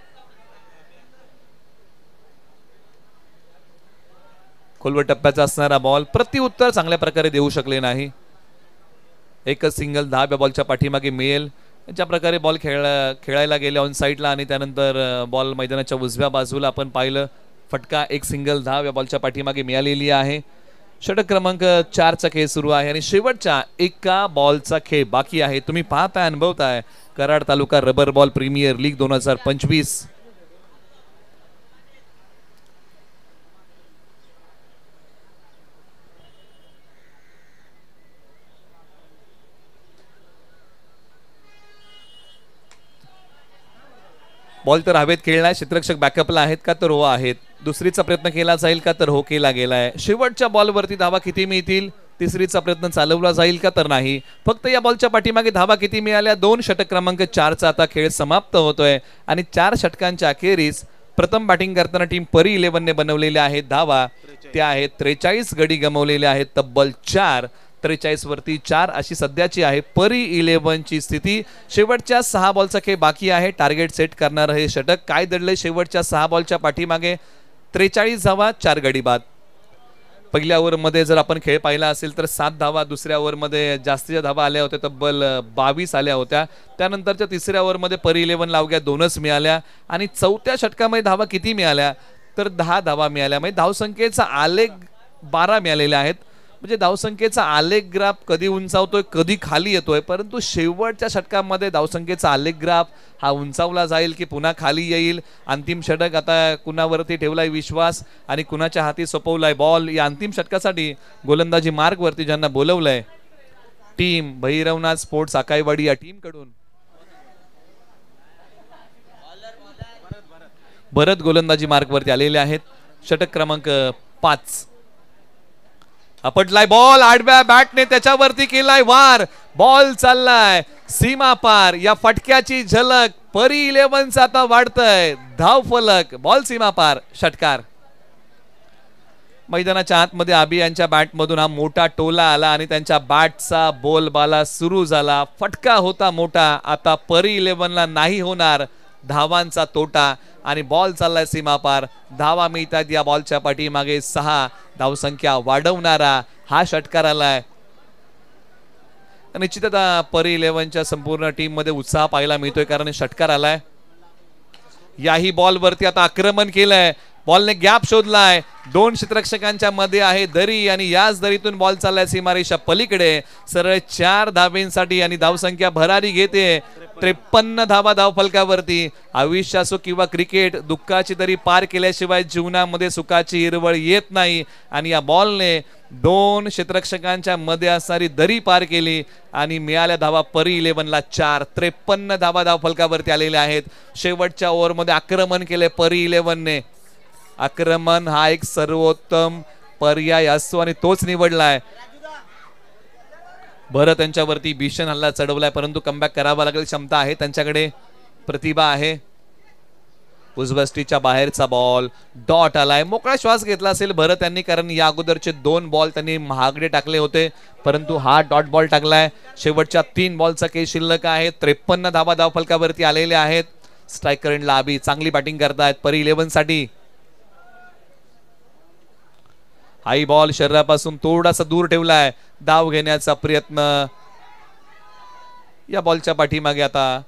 खोलवर टप्प्याचा असणारा बॉल प्रतिउत्तर चांगल्या प्रकारे देऊ शकले नाही. एकच सिंगल धाव या बॉलच्या पाठीमागे मिळेल. ज्या प्रकारे बॉल खेळायला गेले ऑन साईडला आणि त्यानंतर बॉल मैदानाच्या उजव्या बाजूला आपण पाहिलं, फटका, एक सिंगल धाव या बॉलच्या पाठीमागे मिळालेली आहे. षटक क्रमांक 4 चा खेळ सुरू आहे आणि शेवटच्या एका बॉलचा खेळ बाकी आहे. तुम्ही पाहताय, अनुभवताय Karad taluka rubber ball premier league 2025. Ball तर हवेत खेळलाय. क्षेत्ररक्षक बॅकअपला आहेत का तर हो आहेत. दुसरीचा प्रयत्न केला जाईल का तर हो केला गेलाय. शेवटच्या बॉलवरती धावा किती मिळतील, तिसरीचा प्रयत्न चालवला जाईल का तर नाही. फक्त या बॉलच्या पाठीमागे धावा किती मिळाल्या. 2 षटक क्रमांक 4 चा आता खेळ समाप्त होतोय आणि 4 षटकांच्या अखेरीस प्रथम बॅटिंग करताना टीम परी 11 ने बनवलेल्या आहेत धावा. त्या आहेत 43. गडी गमावलेले आहेत तब्बल 4. 43 वरती 4 अशी सध्याची आहे परी 11 ची स्थिती. शेवटच्या 6 बॉलचा खेळ बाकी आहे. टार्गेट सेट करणार हे षटक. काय दडले शेवटच्या 6 बॉलच्या पाठीमागे. 43 धावा, 4 गडी बाद. पहिल्या ओव्हरमध्ये जर आपण खेळ पाहिला असेल तर 7 धावा. दुसऱ्या ओव्हरमध्ये जास्तीच्या धावा आल्या होत्या, तब्बल 22 आल्या होत्या. त्यानंतरच्या तिसऱ्या ओव्हरमध्ये परी 11 लावग्या 2च मिळाल्या आणि चौथ्या षटकामध्ये धावा किती मिळाल्या तर 10 धावा मिळाल्या. म्हणजे धावसंख्येचा आलेख 12 मिळालेले आहेत. म्हणजे धावसंख्येचा आलेख ग्राफ कधी उंचावतोय कधी खाली येतोय, परंतु शेवटच्या षटकामध्ये धावसंख्येचा आलेख ग्राफ हा उंचावला जाईल की पुन्हा खाली येईल. अंतिम षटक आता कुणावरती ठेवलाय विश्वास आणि कुणाच्या हाती सोपवलाय बॉल. या अंतिम षटकासाठी गोलंदाजी मार्ग वरती ज्यांना बोलवलंय टीम भैरवनाथ स्पोर्ट्स आकाईवाडी या टीम कडून भरत गोलंदाजी मार्ग वरती आलेले आहेत. षटक क्रमांक 5. आपटलाय बॉल, आडव्या बॅटने त्याच्यावरती केलाय वार, बॉल चाललाय सीमा पार. या फटक्याची झलक परी 11चा आता वाढतंय धाव फलक, बॉल सीमा पार, षटकार. मैदानाच्या आतमध्ये आबी यांच्या बॅटमधून हा मोठा टोला आला आणि त्यांच्या बॅटचा बोलबाला सुरू झाला. फटका होता मोठा, आता परी 11ला नाही होणार धावांचा तोटा आणि बॉल चाललाय सीमा पार. धावा मिळतात या बॉलच्या पाठीमागे 6. धावसंख्या वाढवणारा हा षटकार आलाय. निश्चितच परी 11च्या संपूर्ण टीम मध्ये उत्साह पाहायला मिळतोय कारण षटकार आलाय. याही बॉल वरती आता आक्रमण केलंय, बॉलने गॅप शोधलाय, 2 क्षेत्ररक्षकांच्या मध्ये आहे दरी आणि याच दरीतून बॉल चाललाय सीमारेषा पलीकडे. सरळ 4 धावेंसाठी आणि धावसंख्या भरारी घेते. 53 धावा धाव फलकावरती. आयुष्य असो किंवा क्रिकेट, दुःखाची दरी पार केल्याशिवाय जीवनामध्ये सुखाची हिरवळ येत नाही आणि या बॉलने 2 क्षेत्ररक्षकांच्या मध्ये असणारी दरी पार केली आणि मिळाल्या धावा परी 11ला 4. 53 धावा धाव फलकावरती आलेल्या आहेत. शेवटच्या ओव्हरमध्ये आक्रमण केले परी 11ने. आक्रमण हा एक सर्वोत्तम पर्याय असतो आणि तोच निवडलाय. बरं त्यांच्यावरती भीषण हल्ला चढवलाय परंतु कमबॅक करावा लागेल, क्षमता आहे त्यांच्याकडे, प्रतिभा आहे. उजवस्टीच्या बाहेरचा बॉल, डॉट आलाय. मोकळा श्वास घेतला असेल भरत त्यांनी कारण या अगोदरचे 2 बॉल त्यांनी महागडे टाकले होते परंतु हा डॉट बॉल टाकलाय. शेवटच्या 3 बॉलचा केस शिल्लक आहे. 53 धावा धाव फलकावरती आलेल्या आहेत. स्ट्राईक करंटला आबी चांगली बॅटिंग करतायत परी 11 साठी. हाई बॉल शरीरापासून थोडासा दूर ठेवलाय, धाव घेण्याचा प्रयत्न. या बॉलच्या पाठीमागे आता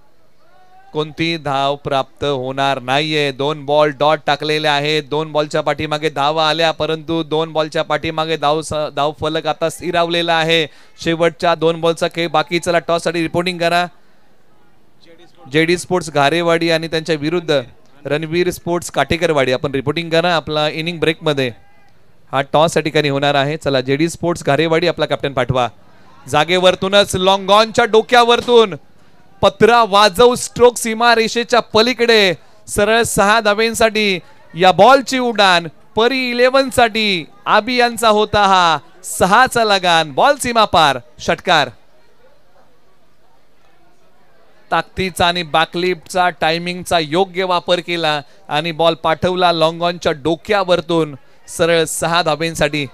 कोणती धाव प्राप्त होणार नाहीये. 2 बॉल डॉट टाकलेले आहेत. 2 बॉलच्या पाठीमागे धावा आल्या परंतु 2 बॉलच्या पाठीमागे धाव फलक आता स्थिरावलेला आहे. शेवटच्या 2 बॉलचा खेळ बाकी. चला टॉस साठी रिपोर्टिंग करा. जेडी स्पोर्ट्स घारेवाडी आणि त्यांच्या विरुद्ध रणवीर स्पोर्ट्स काटेकरवाडी. आपण रिपोर्टिंग करा आपला इनिंग ब्रेक मध्ये. हा टॉस या ठिकाणी होणार आहे. चला जेडी स्पोर्ट्स घारेवाडी आपला कॅप्टन पाठवा. जागेवरतूनच लॉंग ऑनच्या डोक्यावरतून पत्रा वाजव स्ट्रोक सीमा रेषेच्या पलीकडे. सरळ 6 धावेंसाठी या बॉलची उडान परी 11 साठी आबी यांचा होता हा 6चा लगान. बॉल सीमा पार, षटकार. ताकदीचा आणि बॅकलिफ्टचा टायमिंगचा योग्य वापर केला आणि बॉल पाठवला लॉंग ऑनच्या डोक्यावरतून सरळ 6 धावेंसाठी.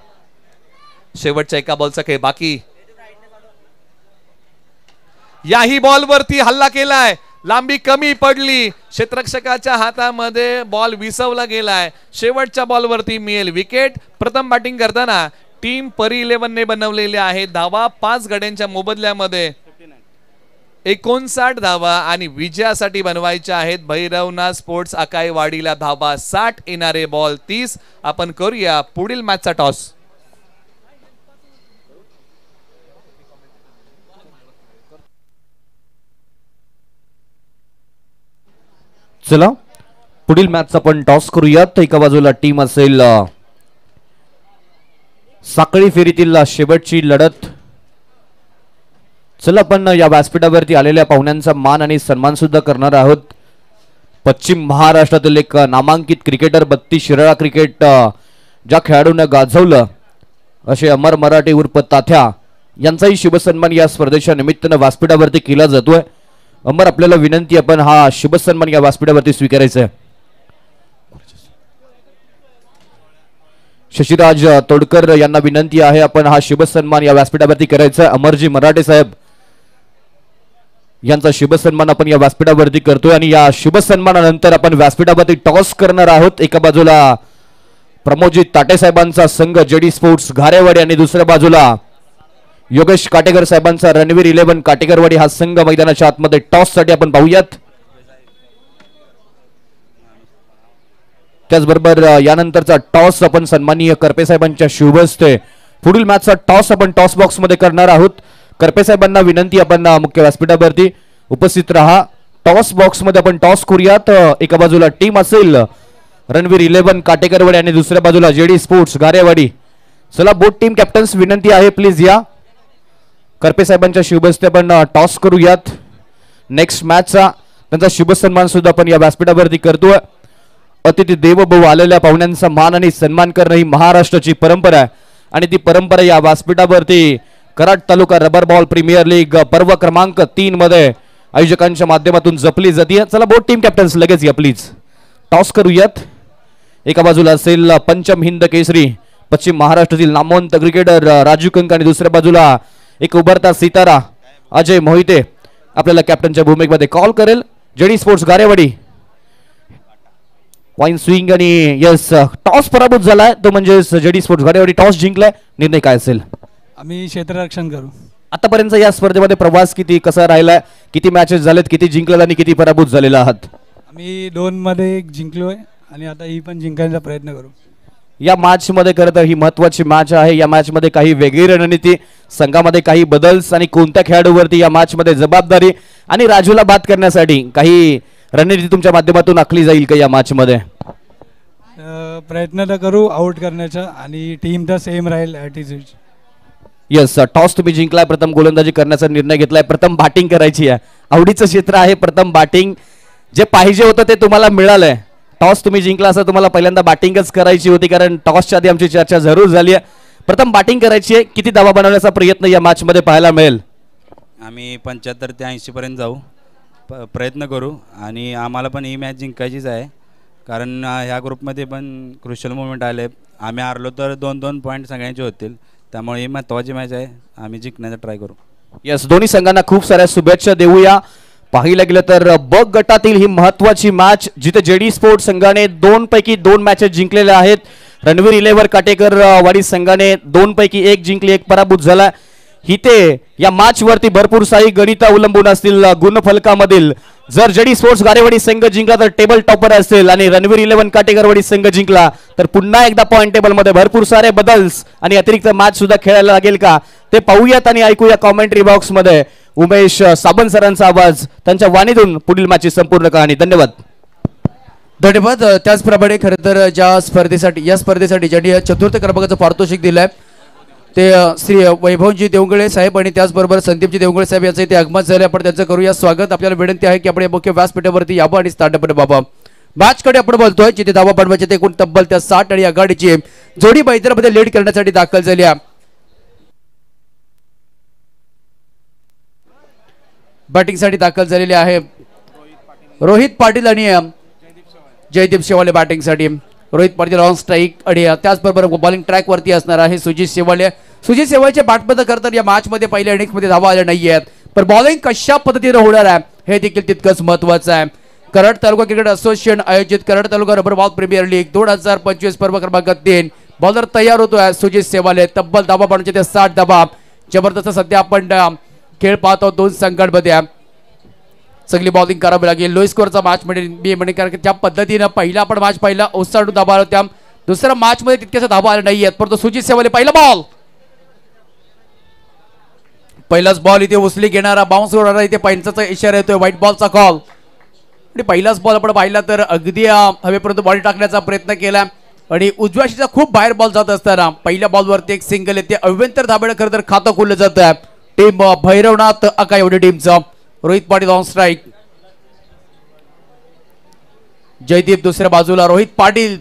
शेवटच्या एका बॉलचा खेळ बाकी. याही बॉल वरती हल्ला केलाय, लांबी कमी पडली, क्षेत्ररक्षकाच्या हातामध्ये बॉल विसवला गेलाय. शेवटच्या बॉल वरती मिळेल विकेट. प्रथम बॅटिंग करताना टीम परी 11 ने बनवलेल्या आहेत धावा 5 गड्यांच्या मोबदल्यामध्ये 59 धावा आणि विजयासाठी बनवायच्या आहेत भैरवनाथ स्पोर्ट्स आकाईवाडीला धावा 60, येणारे बॉल 30. आपण करूया पुढील मॅचचा टॉस. चला पुढील मॅचचा आपण टॉस करूयात. एका बाजूला टीम असेल साखळी फेरीतील शेवटची लढत. चला आपण या व्यासपीठावरती आलेल्या पाहुण्यांचा मान आणि सन्मान सुद्धा करणार आहोत. पश्चिम महाराष्ट्रातील एक नामांकित क्रिकेटर, 32 शिराळा क्रिकेट ज्या खेळाडूंना गाजवलं असे अमर मराठे उर्फ तात्या यांचाही शुभसन्मान या स्पर्धेच्या निमित्तानं व्यासपीठावरती केला जातोय. अमर, आपल्याला विनंती, आपण हा शुभसन्मान या व्यासपीठावरती स्वीकारायचा आहे. शशिराज तोडकर यांना विनंती आहे, आपण हा शुभसन्मान या व्यासपीठावरती करायचा आहे. अमरजी मराठे साहेब यांचा शुभसन्मान आपण या व्यासपीठावरती करतोय आणि या शुभसन्मानानंतर आपण व्यासपीठावरती टॉस करणार आहोत. एका बाजूला प्रमोदजी ताटे साहेबांचा संघ जेडी स्पोर्ट्स घारेवाडी आणि दुसऱ्या बाजूला योगेश काटेकर साहेबांचा रणवीर 11 काटेकरवाडी हा संघ मैदानाच्या आतमध्ये टॉस साठी आपण पाहूयात. त्याचबरोबर यानंतरचा टॉस आपण सन्माननीय करपे साहेबांच्या शुभ हस्ते पुढील मॅचचा टॉस आपण टॉस बॉक्स मध्ये करणार आहोत. करपे साहेबांना विनंती, आपण मुख्य व्यासपीठावरती उपस्थित राहा. टॉस बॉक्स मध्ये आपण टॉस करूयात. एका बाजूला टीम असेल रणवीर 11 काटेकरवाडी आणि दुसऱ्या बाजूला जेडी स्पोर्ट्स घारेवाडी. चला बोथ टीम कॅप्टन्स विनंती आहे, प्लीज या. करपे साहेबांच्या शुभ हस्ते आपण टॉस करूयात. नेक्स्ट मॅचचा त्यांचा शुभ सन्मान सुद्धा आपण या व्यासपीठावरती करतोय. अतिथी देवभव आलेल्या पाहुण्यांचा मान आणि सन्मान करणं ही महाराष्ट्राची परंपरा आहे आणि ती परंपरा या व्यासपीठावरती Karad taluka rubber ball premier league पर्व क्रमांक 3 मध्ये आयोजकांच्या माध्यमातून जपली जाते. चला बोथ टीम कॅप्टन्स लगेच या प्लीज टॉस करूयात. एका बाजूला असेल पंचम हिंद केसरी पश्चिम महाराष्ट्रातील नामवंत क्रिकेटर राजू कंक आणि दुसऱ्या बाजूला एक उभरता सितारा अजय मोहिते आपल्याला कॅप्टनच्या भूमिकेमध्ये कॉल करेल. जेडी स्पोर्ट्स गारेवाडी वाईन स्विंग आणि यस टॉस पराभूत झालाय तो म्हणजे जेडी स्पोर्ट्स गारेवाडी टॉस जिंकलाय. निर्णय काय असेल? आम्ही क्षेत्ररक्षण करू. आतापर्यंत या स्पर्धेमध्ये प्रवास किती कसा राहिलाय, किती मॅचेस झालेत, किती जिंकलात आणि किती पराभूत झालेला आहात? आम्ही 2 मध्ये जिंकलोय आणि आता ही पण जिंकायचा प्रयत्न करू. या मॅच मध्ये खरं तर ही महत्वाची मॅच आहे. या मॅच मध्ये काही वेगळी रणनीती, संघामध्ये काही बदल्स आणि कोणत्या खेळाडूवरती या मॅच मध्ये जबाबदारी आणि राजूला बाद करण्यासाठी काही रणनीती तुमच्या माध्यमातून आखली जाईल का या मॅच मध्ये? प्रयत्न तर करू आउट करण्याचा आणि टीम तर सेम राहील ॲटिट्यूड. यस टॉस तुम्ही जिंकलाय, प्रथम गोलंदाजी करण्याचा निर्णय घेतलाय, प्रथम बॅटिंग करायची आहे. आवडीचं क्षेत्र आहे प्रथम बॅटिंग. जे पाहिजे होतं ते तुम्हाला मिळालंय. टॉस तुम्ही जिंकला असं तुम्हाला पहिल्यांदा बॅटिंगच करायची होती कारण टॉसच्या आधी आमची चर्चा जरूर झाली आहे. प्रथम बॅटिंग करायची आहे. किती धावा बनवण्याचा प्रयत्न या मॅच मध्ये पाहायला मिळेल? आम्ही 75 ते 80 पर्यंत जाऊ, प्रयत्न करू आणि आम्हाला पण ही मॅच जिंकायचीच आहे कारण ह्या ग्रुपमध्ये पण क्रुशियल मोमेंट आले. आम्ही हारलो तर 2-2 पॉईंट सगळ्यांचे होतील, त्यामुळे ही महत्त्वाची मॅच आहे. आम्ही जिंकण्याचा ट्राय करू. यस दोन्ही संघांना खूप साऱ्या शुभेच्छा देऊया. पाहिलं गेलं तर ब गटातील ही महत्वाची मॅच जिथे जेडी स्पोर्ट्स संघाने 2 पैकी 2 मॅचेस जिंकलेल्या आहेत. रणवीर इलेवर काटेकर वाडी संघाने 2 पैकी 1 जिंकली, 1 पराभूत झाला. इथे या मॅच वरती भरपूर सारी गणित अवलंबून असतील गुणफलकामधील. जर जेडी स्पोर्ट्स गारेवाडी संघ जिंकला तर टेबल टॉपर असेल आणि रणवीर इलेव्हन काटेकरवाडी संघ जिंकला तर पुन्हा एकदा पॉइंट टेबल मध्ये भरपूर सारे बदल्स आणि अतिरिक्त मॅच सुद्धा खेळायला लागेल का ते पाहूयात आणि ऐकूया कॉमेंट्री बॉक्स मध्ये उमेश साबण सरांचा आवाज, त्यांच्या वाणीतून पुढील मॅचची संपूर्ण कहाणी. धन्यवाद. धन्यवाद. त्याचप्रमाणे खरं तर या स्पर्धेसाठी ज्यांनी चतुर्थ क्रमांकाचं पारितोषिक दिलंय ते श्री वैभवजी देवगळे साहेब आणि त्याचबरोबर संदीपजी देवगळे साहेब यांचे ते आगमन झाले. आपण त्यांचं करूया स्वागत. आपल्याला विनंती आहे की आपण मुख्य व्यासपीठावरती यावं आणि स्थानपणे बाबा मॅच कडे आपण बोलतोय जिथे धावा बनवायचे ते एकूण तब्बल त्या 60 आणि आघाडीची जोडी मैदानामध्ये लीड करण्यासाठी दाखल झाली आहे. बॅटिंगसाठी दाखल झालेले आहे रोहित पाटील आणि जयदीप शेवाले. बॅटिंगसाठी रोहित पाटील ऑन स्ट्राईक आणि त्याचबरोबर बॉलिंग ट्रॅक वरती असणार आहे सुजित शेवाले. सुजित शेवालेच्या बॅटमध्ये करतात या मॅच मध्ये पहिल्या इनिंग्स मध्ये धावा आल्या नाहीयेत, पण बॉलिंग कशा पद्धतीने होणार आहे हे देखील तितकंच महत्वाचं आहे. कराड तालुका क्रिकेट असोसिएशन आयोजित Karad taluka rubber ball premier league 2025 पर्व क्रमांक 3 बॉलर तयार होतोय सुजित शेवाले. तब्बल धावा बनवण्याचे ते 60 धावा. जबरदस्त सध्या आपण खेळ पाहतो 2 संघांमध्ये. चांगली बॉलिंग करावी लागेल. लो स्कोरचा मॅच मी म्हणे कारण त्या पद्धतीनं पहिला आपण मॅच पाहिला ओसाडून धाबा आलो, त्या दुसऱ्या मॅच मध्ये तितक्याच धाबा आले नाहीयेत, परंतु सुजित शेवाले पहिलाच बॉल इथे उचली घेणारा बाउन्स होणारा इथे पंचाचा इशारा येतोय, व्हाईट बॉलचा कॉल. आणि पहिलाच बॉल आपण पाहिला तर अगदी हवेपर्यंत बॉल टाकण्याचा प्रयत्न केला आणि उजव्या शीचा खूप बाहेर बॉल जात असताना पहिल्या बॉलवरती एक सिंगल येते. अव्यंतर धाब्याने खरं तर खातं खुललं जातं टीम भैरवनाथ अका एवढी टीमचं. Rohit Patil on strike. जयदीप दुसऱ्या बाजूला. रोहित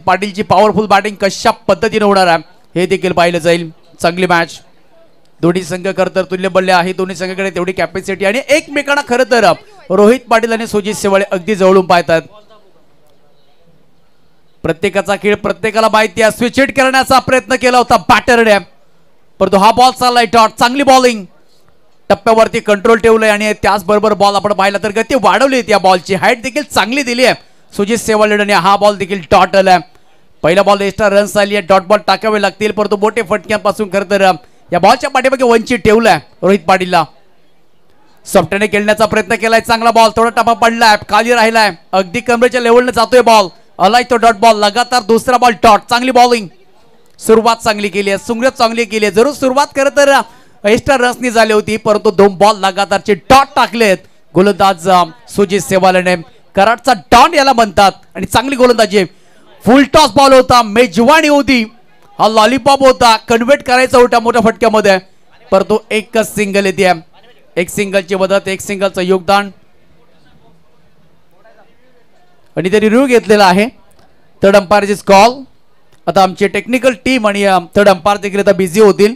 पाटीलची पॉवरफुल बॅटिंग कशा पद्धतीने होणार आहे हे देखील पाहिलं जाईल. चांगली मॅच. दोन्ही संघ खरं तर तुल्यबल्ले आहे. दोन्ही संघाकडे तेवढी कॅपॅसिटी आणि एकमेकांना खरं तर रोहित पाटील आणि सुजित शेवाळे अगदी जवळून पाहतात. प्रत्येकाचा खेळ प्रत्येकाला माहिती आहे. स्विच हिट करण्याचा प्रयत्न केला होता बॅटरने, परंतु हा बॉल चाललाय डॉट. चांगली बॉलिंग. टप्प्यावरती कंट्रोल ठेवलंय आणि त्याचबरोबर बॉल आपण पाहिला तर गती वाढवली. या बॉलची हाईट देखील चांगली दिली आहे सुजित शेवाळे आणि हा बॉल देखील डॉट आलाय. पहिला बॉल एक्स्ट्रा रन्स आली आहे. डॉट बॉल टाकावे लागतील, परंतु मोठे फटक्यांपासून खरं तर या बॉलच्या पाठीमागे वंचित ठेवलाय रोहित पाटीलला. सॉफ्टने खेळण्याचा प्रयत्न केलाय. चांगला बॉल. थोडा टप्पा पडलाय, खाली राहिलाय, अगदी कमरेच्या लेवलने जातोय बॉल. आलाय तो डॉट बॉल. लगातार दुसरा बॉल डॉट. चांगली बॉलिंग. सुरुवात चांगली केली आहे. सुंगरत चांगली केली आहे. जरूर सुरुवात खरं तर एक्स्ट्रा रन्सनी झाली होती, परंतु 2 बॉल लगातारचे डॉट टाकलेत गोलंदाज सुजित शेवालेने. कराडचा डॉन याला म्हणतात आणि चांगली गोलंदाजी. फुल टॉस बॉल होता, मेजवानी होती, हा लॉलीपॉप होता, कन्व्हर्ट करायचा होता मोठ्या फटक्यामध्ये, परंतु एकच सिंगल येते. एक सिंगलची मदत, एक सिंगलचं योगदान आणि त्यांनी रिव्ह्यू घेतलेला आहे. Third umpire is call. आता आमची टेक्निकल टीम आणि थर्ड अंपायर देखील आता बिझी होतील.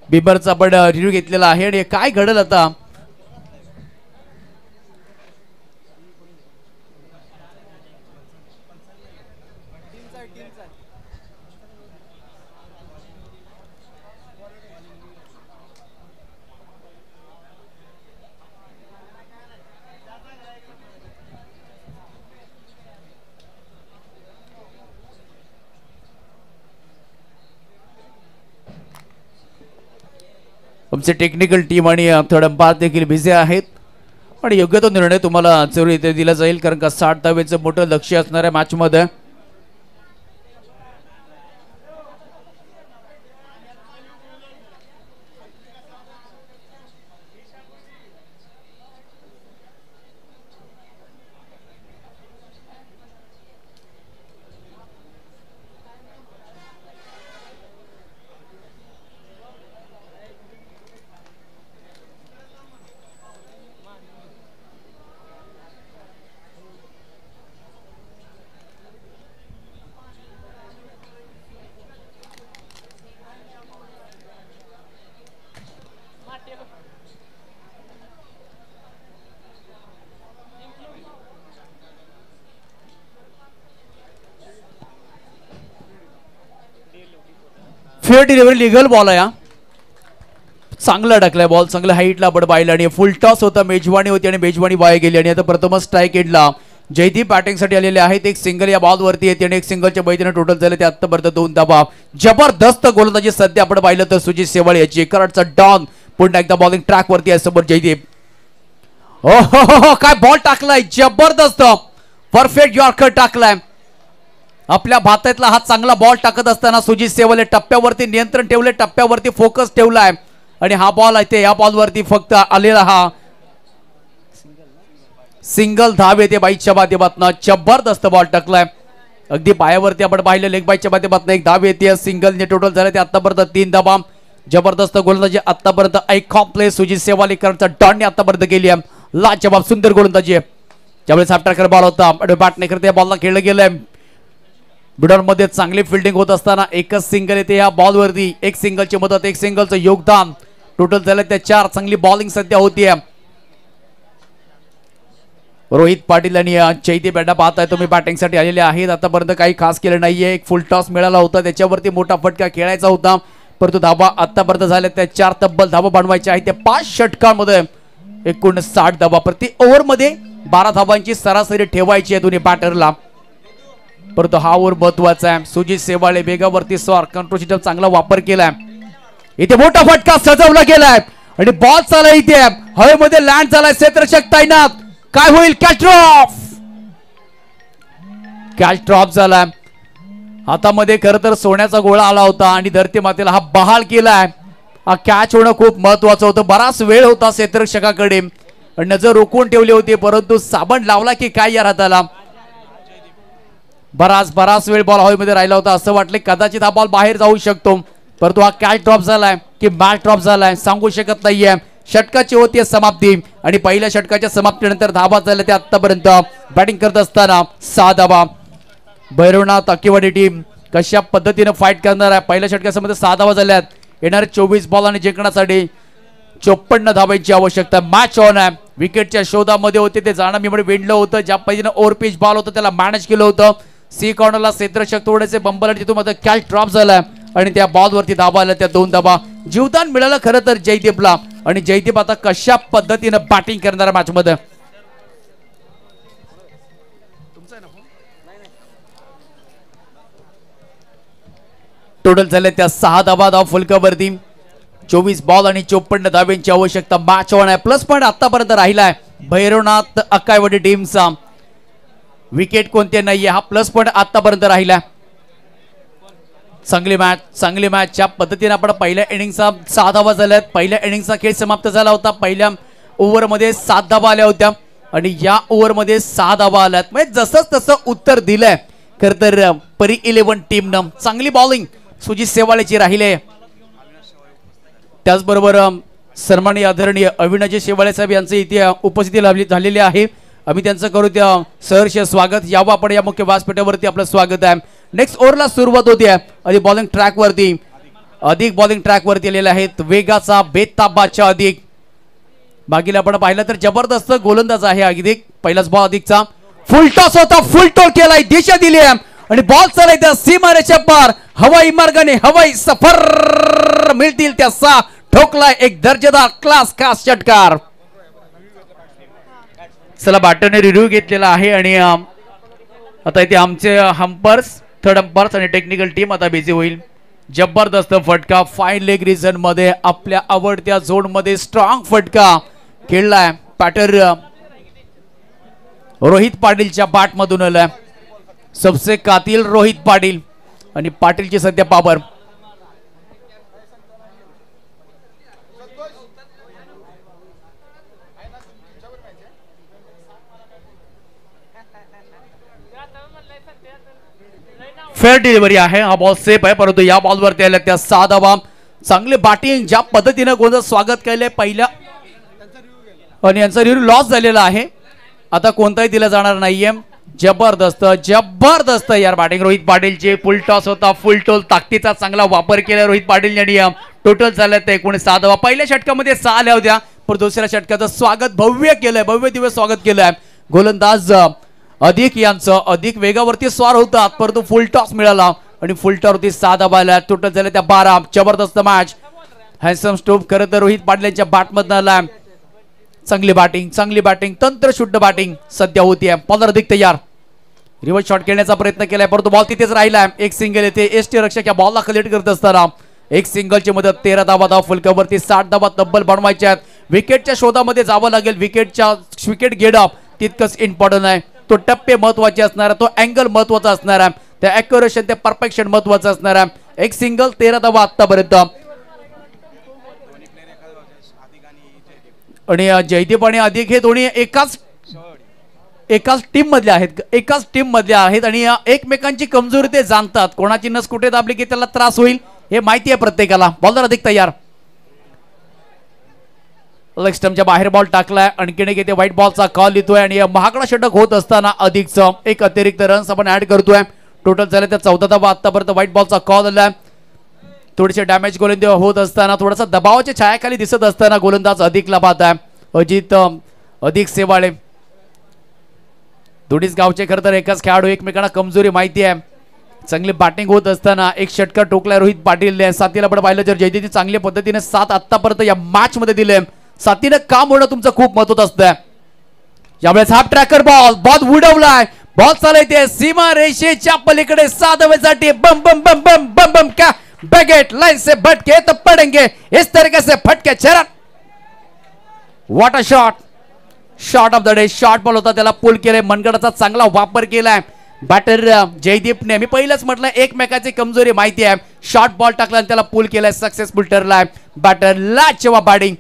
बिबरचा आपण रिव्ह्यू घेतलेला आहे आणि काय घडेल आता. आमचे टेक्निकल टीम आणि थर्ड अंपायर देखील बिझी आहेत आणि योग्य तो निर्णय तुम्हाला जरूर इथे दिला जाईल, कारण का 60 धावेचं मोठं लक्ष्य असणाऱ्या मॅच मध्ये फेअर डिलिव्हरी लिगल बॉल आहे. चांगला टाकलाय बॉल, चांगल्या हाईटला आपण पाहिलं आणि फुल टॉस होता, मेजवानी होती आणि मेजवानी वाया गेली. आणि आता प्रथमच स्ट्राईक एंडला जयदीप बॅटिंगसाठी आलेले आहेत. एक सिंगल या बॉलवरती येते आणि एक सिंगलच्या बैठीने टोटल झाले ते आतापर्यंत 2 धावा. जबरदस्त गोलंदाजी सध्या आपण पाहिलं तर सुजित सेवाळे याची. कराडचा डॉन पुन्हा एकदा बॉलिंग ट्रॅक वरती आहे समोर जयदीप. हो काय बॉल टाकलाय, जबरदस्त परफेक्ट यॉर्कर टाकलाय. आपल्या भातातला हा चांगला बॉल टाकत असताना सुजित सेवाळे टप्प्यावरती नियंत्रण ठेवले, टप्प्यावरती फोकस ठेवलाय आणि हा बॉल आहे ते या बॉलवरती फक्त आलेला हा सिंगल धाव येते बाईकच्या माध्यमातून. जबरदस्त बॉल टाकलाय, अगदी पायावरती आपण पाहिलं. लेग बाईकच्या माध्यमातून एक धाव येते, सिंगलने टोटल झाले ते आतापर्यंत 3 धावा. जबरदस्त गोलंदाजी आतापर्यंत आयकॉन प्ले सुजित सेवालेकरचा डॉनने आतापर्यंत केली आहे. लाजवाब सुंदर गोलंदाजी आहे. ज्यावेळेस आफ्टर बॉल होता बॅटने करते बॉलला खेळलं गेलंय. मिडल मध्ये चांगली फिल्डिंग होत असताना एकच सिंगल येते या बॉलवरती. एक सिंगलची मदत, एक सिंगलचं योगदान, टोटल झालं त्या 4. चांगली बॉलिंग सध्या होतीये. रोहित पाटील आणि जयदीप बॅटा पाहताय तुम्ही बॅटिंगसाठी आलेले आहेत. आतापर्यंत काही खास केलं नाहीये. एक फुल टॉस मिळाला होता, त्याच्यावरती मोठा फटका खेळायचा होता, परंतु धावा आतापर्यंत झाल्या त्या 4. तब्बल धावा बनवायच्या आहेत त्या 5 षटकांमध्ये. एकूण 60 धावा प्रति ओव्हर मध्ये 12 धावांची सरासरी ठेवायची आहे दोन्ही बॅटरला. परंतु हा ओव्हर महत्वाचा आहे. सुजित सेवाळे वेगावरती स्वार कंट्रोल सिस्टम चांगला वापर केलाय. इथे मोठा फटका सजवला गेलाय आणि बॉल चालला इथे हवेमध्ये लँड झालाय. क्षेत्ररक्षक तैनात. काय होईल? कॅच ड्रॉप झालाय. हातामध्ये खरं तर सोन्याचा गोळा आला होता आणि धरती मातेला हा बहाल केलाय. हा कॅच होणं खूप महत्वाचं होतं. बराच वेळ होता क्षेत्ररक्षकाकडे, नजर रोखून ठेवली होती, परंतु साबण लावला की काय या हाताला. बराच वेळ बॉल हवेमध्ये राहिला होता. असं वाटलं कदाचित हा बॉल बाहेर जाऊ शकतो, परंतु हा कॅच ड्रॉप झालाय की मॅच ड्रॉप झालाय सांगू शकत नाहीये. षटकाची होती समाप्ती आणि पहिल्या षटकाच्या समाप्तीनंतर धावा झाल्या ते आतापर्यंत बॅटिंग करत असताना 6 धावा. भैरवनाथ अकिवाडी टीम कशा पद्धतीने फाईट करणार आहे. पहिल्या षटकामध्ये 6 धावा झाल्यात. येणारे 24 बॉल आणि जिंकण्यासाठी 54 धावांची आवश्यकता. मॅच ऑन आहे. विकेटच्या शोधामध्ये होते ते जाणं मी मध्ये विंडलं होतं. ज्या पद्धतीने ओव्हर पिच बॉल होतं त्याला मॅनेज केलं होतं. सी कॉर्नरला क्षेत्ररक्षक थोडेसे बंबल आणि तिथून मध्ये कॅच ड्रॉप झालाय आणि त्या बॉलवरती धावा आल्या त्या 2 धावा. जीवदान मिळालं खरं तर जयदीपला आणि जयदीप आता कशा पद्धतीने बॅटिंग करणार मॅच मध्ये. टोटल झाले त्या 6 धावा. धाव फुलकावरती 24 बॉल आणि 54 धाव्यांची आवश्यकता. मॅच ऑन आहे. प्लस पॉइंट आतापर्यंत राहिलाय भैरवनाथ अकायवाडी टीमचा. विकेट कोणते नाहीये, हा प्लस पॉइंट आतापर्यंत राहिला. चांगली मॅच ज्या पद्धतीने आपण पहिल्या इनिंगचा 6 धावा झाल्यात. पहिल्या इनिंगचा खेळ समाप्त झाला होता. पहिल्या ओव्हरमध्ये 7 धावा आल्या होत्या आणि या ओव्हरमध्ये 6 धावा आल्यात. म्हणजे जसं तसं उत्तर दिलंय खरं तर परी 11 टीमनं. चांगली बॉलिंग सुजित सेवाळेची राहिली. त्याचबरोबर सन्माननीय आदरणीय अविनाजी शेवाळे साहेब यांचे इथे उपस्थिती झालेली आहे. आम्ही त्यांचं करू त्या सहर्ष स्वागत. यावं आपण या मुख्य व्यासपीठावरती आपलं स्वागत आहे. नेक्स्ट ओव्हरला सुरुवात होती आहे. अधिक बॉलिंग ट्रॅक वरती आलेले आहेत. वेगाचा बेताबाच्या अधिक बाकीला आपण पाहिलं तर जबरदस्त गोलंदाज आहे अधिक. पहिलाच बॉल अधिकचा फुल टॉस होता, फुल टॉल केलाय, दिशा दिली आहे आणि बॉल चालय त्या सीमारेषेच्या पार. हवाई मार्गाने हवाई सफर मिळतील त्या सा ठोकलाय एक दर्जेदार क्लास खास षटकार. चला बॅटरने रिव्ह्यू घेतलेला आहे आणि आता इथे आमचे हंपर्स, थर्ड अंपायर्स आणि टेक्निकल टीम आता बिझी होईल. जबरदस्त फटका फाईन लेग रिजन मध्ये आपल्या आवडत्या झोन मध्ये स्ट्रॉंग फटका खेळलाय. पॅटर रोहित पाटीलच्या बॅट मधून आलाय. सबसे कातिल रोहित पाटील आणि पाटीलची सध्या पावर. फेअर डिलिव्हरी आहे. हा बॉल सेफ आहे परंतु या बॉलवरती आल्या त्या 6 धावा. चांगले बॅटिंग ज्या पद्धतीने गोलंदाज स्वागत केले पहिल्या आणि यांचा रिव्ह्यू लॉस झालेला आहे. आता कोणताही दिला जाणार नाहीये. जबरदस्त जबरदस्त यार बॅटिंग रोहित पाटीलचे. फुल टॉस होता, फुल टोल ताकदीचा चांगला वापर केला रोहित पाटील यांनी. टोटल झालं ते 19 धावा. पहिल्या षटकामध्ये 6 आल्या होत्या पण दुसऱ्या षटकाचं स्वागत भव्य केलंय, भव्य दिवस स्वागत केलंय. गोलंदाज अधिक यांचं अधिक वेगावरती स्वार होतात परंतु फुल टॉस मिळाला आणि फुल टॉसवरती 6 धावा आल्या. टोटल झाले त्या 12. जबरदस्त मॅच. हॅन्डसम स्टोप खरं तर रोहित पाटील यांच्या बॅटमधनं आला. चांगली बॅटिंग तंत्रशुद्ध बॅटिंग सध्या होतीये. बॉलर अधिक तयार. रिव्हर्स शॉट खेळण्याचा प्रयत्न केलाय परंतु बॉल तिथेच राहिलाय. एक सिंगल येते. एसटी रक्षक या बॉलला कलेक्ट करत असताना एक सिंगलची मदत. 13 धावा फुलकावरती 60 धावा तब्बल बनवायच्या आहेत. विकेटच्या शोधामध्ये जावं लागेल. विकेट घेणं तितकंच इम्पॉर्टंट आहे. तो टप्पे महत्वाचे असणार आहे, तो अँगल महत्वाचा असणार आहे, त्या ॲक्युरेशन ते परफेक्शन महत्वाचं असणार आहे. एक सिंगल 13 धावा आतापर्यंत आणि जयदीप आणि अधिक हे दोन्ही एकाच टीम मधले आहेत आणि एकमेकांची कमजोरी ते जाणतात. कोणाची नस कुठे दाबली की त्याला त्रास होईल हे माहिती आहे प्रत्येकाला. बॉलर अधिक तयार. लेग स्टंपच्या बाहेर बॉल टाकलाय. आणखीन एक येते व्हाईट बॉलचा कॉल येतोय आणि महागडा षटक होत असताना अधिकचं एक अतिरिक्त रन्स आपण ऍड करतोय. टोटल झाले त्या 14 धावा आतापर्यंत. व्हाईट बॉलचा कॉल आलाय. थोडेसे डॅमेज गोलंदाज होत असताना थोडासा दबावाच्या छायाखाली दिसत असताना गोलंदाज अधिकला पाहत आहे. अधिक सेवाळे दोन्हीच गावचे खरं तर एकाच खेळाडू. एकमेकांना कमजोरी माहिती आहे. चांगली बॅटिंग होत असताना एक षटकार टोकलाय रोहित पाटील. साथीला पण पाहिलं जर जयदीपची चांगल्या पद्धतीने 7 आतापर्यंत या मॅच मध्ये दिले. साथीनं काम होणं तुमचं खूप महत्वाचं असतं. यावेळेस हाफ ट्रॅकर बॉल उडवलाय. बॉल चालते सीमा रेषेच्या पलीकडे 6 धावेसाठी. बम बम बम बम बम बम क्या बैगेट लाइन से भटके तो पड़ेंगे इस तरीके से फटके चरण. What a shot of the day. Short ball होता त्याला पुल केले. मनगडाचा चांगला वापर केलाय बॅटर जयदीपने. मी पहिलंच म्हटलं एकमेकाची कमजोरी माहिती आहे. शॉर्ट बॉल टाकला आणि त्याला पुल केलाय. सक्सेसफुल ठरलाय बॅटर. लाजवा बॅटिंग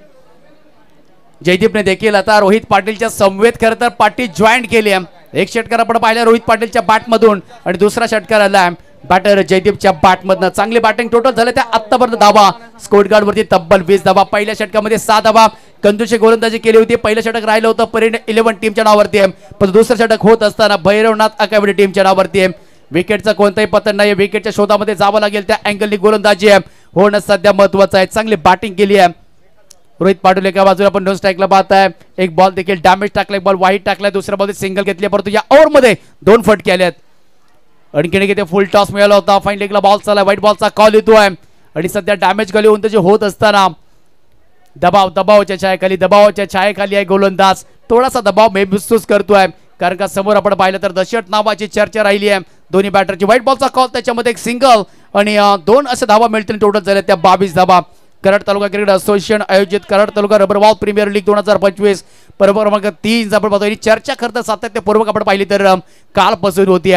जयदीपने देखील. आता रोहित पाटीलच्या समवेत खरं तर पाठी जॉईंट केली आहे. एक षटकार आपण पाहिला रोहित पाटीलच्या बॅटमधून आणि दुसरा षटकार आला बॅटर जयदीपच्या बॅटमधनं. चांगली बॅटिंग. टोटल झाले त्या आतापर्यंत धावा स्कोर कार्ड वरती तब्बल 20 धावा. पहिल्या षटकामध्ये 6 धावा कंदूची गोलंदाजी केली होती. पहिलं षटक राहिलं होतं परेड 11 टीमच्या नावावरती आहे पण दुसरं षटक होत असताना भैरवनाथ अकॅडमी टीमच्या नावावरती आहे. विकेटचा कोणताही पतन नाही. विकेटच्या शोधामध्ये जावं लागेल. त्या अँगलनी गोलंदाजी आहे होणं सध्या महत्वाचं आहे. चांगली बॅटिंग केली आहे रोहित पाटील. एका बाजूला आपण 2 स्ट्राईकला पाहत आहे. एक बॉल देखील डॅमेज टाकला. एक बॉल वाईट टाकलाय. दुसऱ्या बॉल सिंगल घेतली परंतु या ओव्हरमध्ये 2 फटके आले आहेत. आणखीन किती फुल टॉस मिळाला होता. फाईन लेगला बॉल चालला. व्हाईट बॉलचा कॉल येतोय आणि सध्या डॅमेज गली होऊन त्याचे होत असताना दबावाच्या छायेखाली आहे गोलंदाज. थोडासा दबाव महसूस करतोय कारण का समोर आपण पाहिलं तर दशरथ नावाची चर्चा राहिली आहे दोन्ही बॅटरची. व्हाईट बॉलचा कॉल त्याच्यामध्ये एक सिंगल आणि 2 असे धावा मिळतील. टोटल झाले त्या 22 धावा. कराड तालुका क्रिकेट असोसिएशन आयोजित Karad taluka rubber ball premier league 2025 पर्व क्रमांक 3 आपण पाहतो. चर्चा करता सातत्यपूर्वक आपण पाहिली तर कालपासून होती.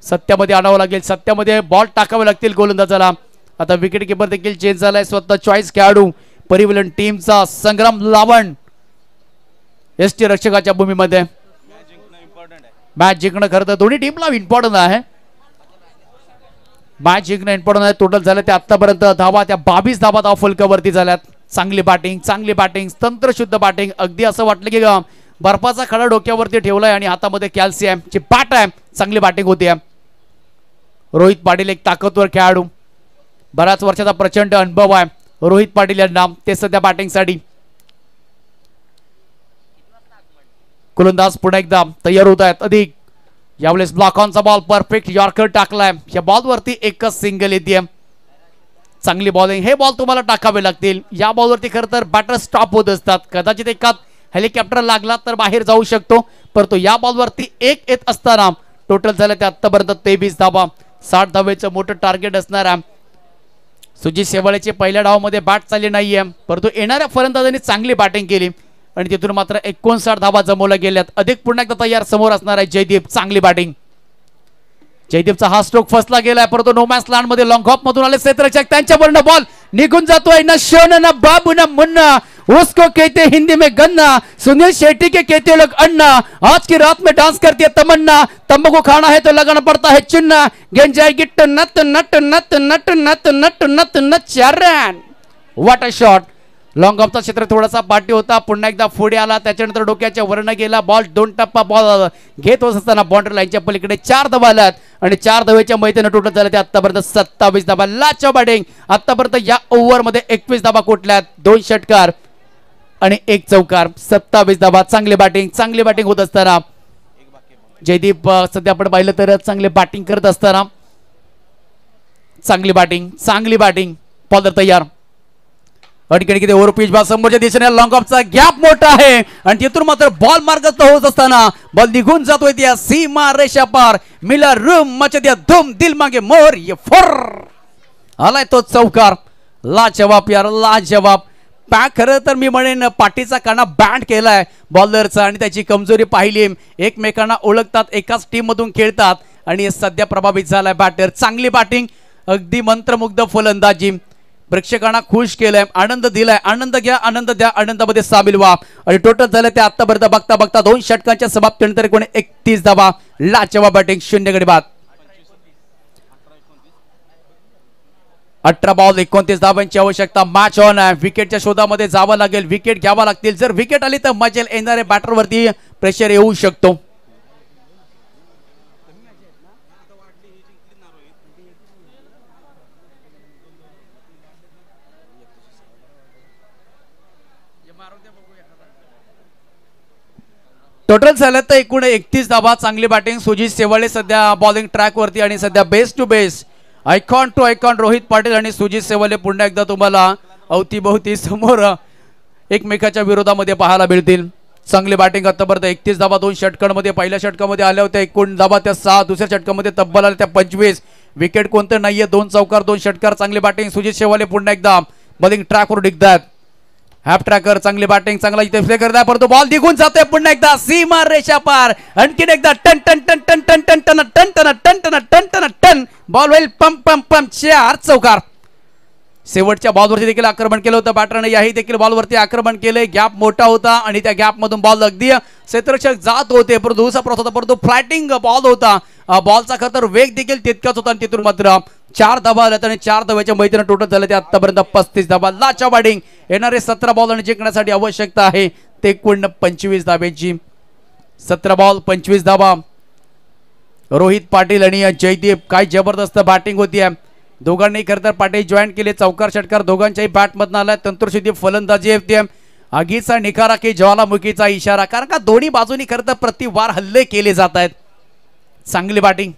सत्यामध्ये आणावं लागेल. सत्यामध्ये बॉल टाकावे लागतील गोलंदाजाला. आता विकेट किपर देखील चेंज झालाय. स्वतः चॉईस खेळाडू परिवलन टीमचा संग्राम लावण एसटी रक्षकाच्या भूमीमध्ये. मॅच जिंकणं खरं तर दोन्ही टीमला इम्पॉर्टंट आहे. मॅच जिंकणं इम्पॉर्टंट आहे. टोटल झालं ते आतापर्यंत धावा त्या 22 धावा फलकावरती झाल्यात. चांगली बॅटिंग तंत्रशुद्ध बॅटिंग. अगदी असं वाटलं की बर्फाचा खडा डोक्यावरती ठेवलाय आणि हातामध्ये कॅल्शियमची बॅट आहे. चांगली बॅटिंग होती. रोहित पाटील एक ताकदवर खेळाडू, बऱ्याच वर्षाचा प्रचंड अनुभव आहे रोहित पाटील यांना. ते सध्या बॅटिंगसाठी गोलंदाज पुन्हा एकदा तयार होत आहेत. अधिक यावेळेस ब्लॉक ऑनचा बॉल परफेक्ट यॉर्कर टाकलाय. या बॉलवरती एकच सिंगल येते. चांगली बॉलिंग. हे बॉल तुम्हाला टाकावे लागतील. या बॉलवरती खरं तर बॅटर स्टॉप होत असतात. कदाचित एकात हेलिकॉप्टर लागला तर बाहेर जाऊ शकतो, परंतु या बॉलवरती एक येत असताना टोटल झालं ते आतापर्यंत 23 धावा. 60 धावेचं मोठं टार्गेट असणार आहे. सुजित शेवाळेची पहिल्या डावामध्ये बॅट चालली नाहीये, परंतु येणाऱ्या फलंदाजांनी चांगली बॅटिंग केली आणि तिथून मात्र 59 धावा जमवल्या गेल्यात. अधिक पुन्हा एकदा तयार समोर असणार आहे जयदीप. चांगली बॅटिंग. जयदीपचा हा स्ट्रोक फसला गेलाय, परंतु नो मॅच लँड मध्ये लॉंग ऑफ मधून आले क्षेत्ररक्षक. त्यांच्यावरनं बॉल निघून जातोय. ना शोन ना बाबू ना मुन्ना, उसको कहते हिंदी में गन्ना, सुनील शेट्टी के कहते लोग अन्ना, आज की रात में डांस करती है तमन्ना, तंबाकू खाना है तो लगाना पड़ता है चुन्ना, गेंद जाएगी टन्नत नट नट नट नट नट नट नट 4 run. What a shot. Long ऑफचा क्षेत्र थोडासा पाठी होता, पुन्हा एकदा पुढे आला, त्याच्यानंतर डोक्याच्या वरनं गेला बॉल. 2 टप्पा बॉल घेत होत असताना बाउंड्री लाईनच्या पलीकडे 4 धावा आल्यात आणि 4 धावेच्या मैदानात टोटल झाले ते आतापर्यंत 27 धावा. लाचा बॅटिंग. आतापर्यंत या ओव्हर मध्ये 21 धावा कोटल्यात, 2 षटकार आणि 1 चौकार. 27 धावा. चांगली बॅटिंग होत असताना जयदीप सध्या आपण पाहिलं तर चांगले बॅटिंग करत असताना चांगली बॅटिंग. बॉलर तयार. अडकडी किती ओव्हर पिच बॉल समोरच्या दिशेने लॉंग ऑफचा गॅप मोठा आहे आणि तिथून मात्र बॉल मार्गस्थ होत असताना बॉल निघून जातोय त्या सीमा रेषा पार. मिला रूम मच द्या धूम दिल मागे मोर ये फोर. आलाय तो चौकार. लाजवाब यार, लाजवाब. खरं तर मी म्हणेन पाठीचा काना बँड केलाय बॉलरचा आणि त्याची कमजोरी पाहिली. एकमेकांना ओळखतात, एकाच टीम मधून खेळतात आणि सध्या प्रभावित झालाय बॅटर. चांगली बॅटिंग, अगदी मंत्रमुग्ध फलंदाजी. प्रेक्षकांना खुश केलंय, आनंद दिलाय. आनंद घ्या, आनंद द्या, आनंदामध्ये सामील व्हा. आणि टोटल झालं ते आतापर्यंत बघता बघता 2 षटकांच्या समाप्तीनंतर 31 धावा. लाजवाब बॅटिंग. 0 गडी बाद. 18 बॉल 29 धावांची आवश्यकता. मॅच ऑन आहे. विकेटच्या शोधामध्ये जावं लागेल, विकेट घ्यावा लागतील. जर विकेट आली तर मजा येणारे बॅटरवरती प्रेशर येऊ शकतो. टोटल झालं तर एकूण 31 धावा. चांगली बॅटिंग. सुजित शेवाळे सध्या बॉलिंग ट्रॅक वरती आणि सध्या best to best icon to icon Rohit Patil आणि सुजित शेवाळे पुन्हा एकदा तुम्हाला अवतीभोवती समोर एकमेकाच्या विरोधामध्ये पाहायला मिळतील. चांगली बॅटिंग. आतापर्यंत 31 धावा 2 षटकांमध्ये. पहिल्या षटकामध्ये आल्या होत्या एकूण धावा त्या 6, दुसऱ्या षटकामध्ये तब्बल आल्या त्या 25. विकेट कोणतं नाहीये. 2 चौकार 2 षटकार. चांगली बॅटिंग. सुजित शेवाळे पुन्हा एकदा बॉलिंग ट्रॅकवर डिगतात. हॅप ट्रॅकर. चांगली बॅटिंग. चांगला इथे प्ले करताय, परंतु बॉल निघून जातोय पुन्हा एकदा सीमा रेषा पार. आणखीन एकदा टन टन टन टन टन टन टन टन टन टन टन टन टन टन. बॉल होईल पंप पंप पंप. 4 चौकार. शेवटच्या बॉलवरती देखील आक्रमण केलं होतं बॅटरने. याही देखील बॉलवरती आक्रमण केले. गॅप मोठा होता आणि त्या गॅप मधून बॉल अगदी क्षेत्ररक्षक जात होते, परंतु दुसरा प्रॉस होता, परंतु फ्लॅटिंग बॉल होता. बॉलचा खतर वेग देखील तितकाच होता आणि तिथून मात्र 4 धावा आल्या आणि 4 धाव्याच्या मैदानात टोटल झाले ते आतापर्यंत 35 धावा. लाचा बॅटिंग. येणारे 17 बॉल आणि जिंकण्यासाठी आवश्यकता आहे ते एकूण 25 धाब्याची. 17 बॉल 25 धावा. रोहित पाटील आणि जयदीप. काय जबरदस्त बॅटिंग होती. दोघांनी खरं तर पाटील जॉईन केले. चौकार षटकार दोघांच्याही बॅट मधून आलाय. तंत्रशुद्धी फलंदाजी होती. आगीचा निखारा की ज्वालामुखीचा इशारा, कारण का दोन्ही बाजूनी खरं तर प्रतिवार हल्ले केले जात आहेत. चांगली बॅटिंग.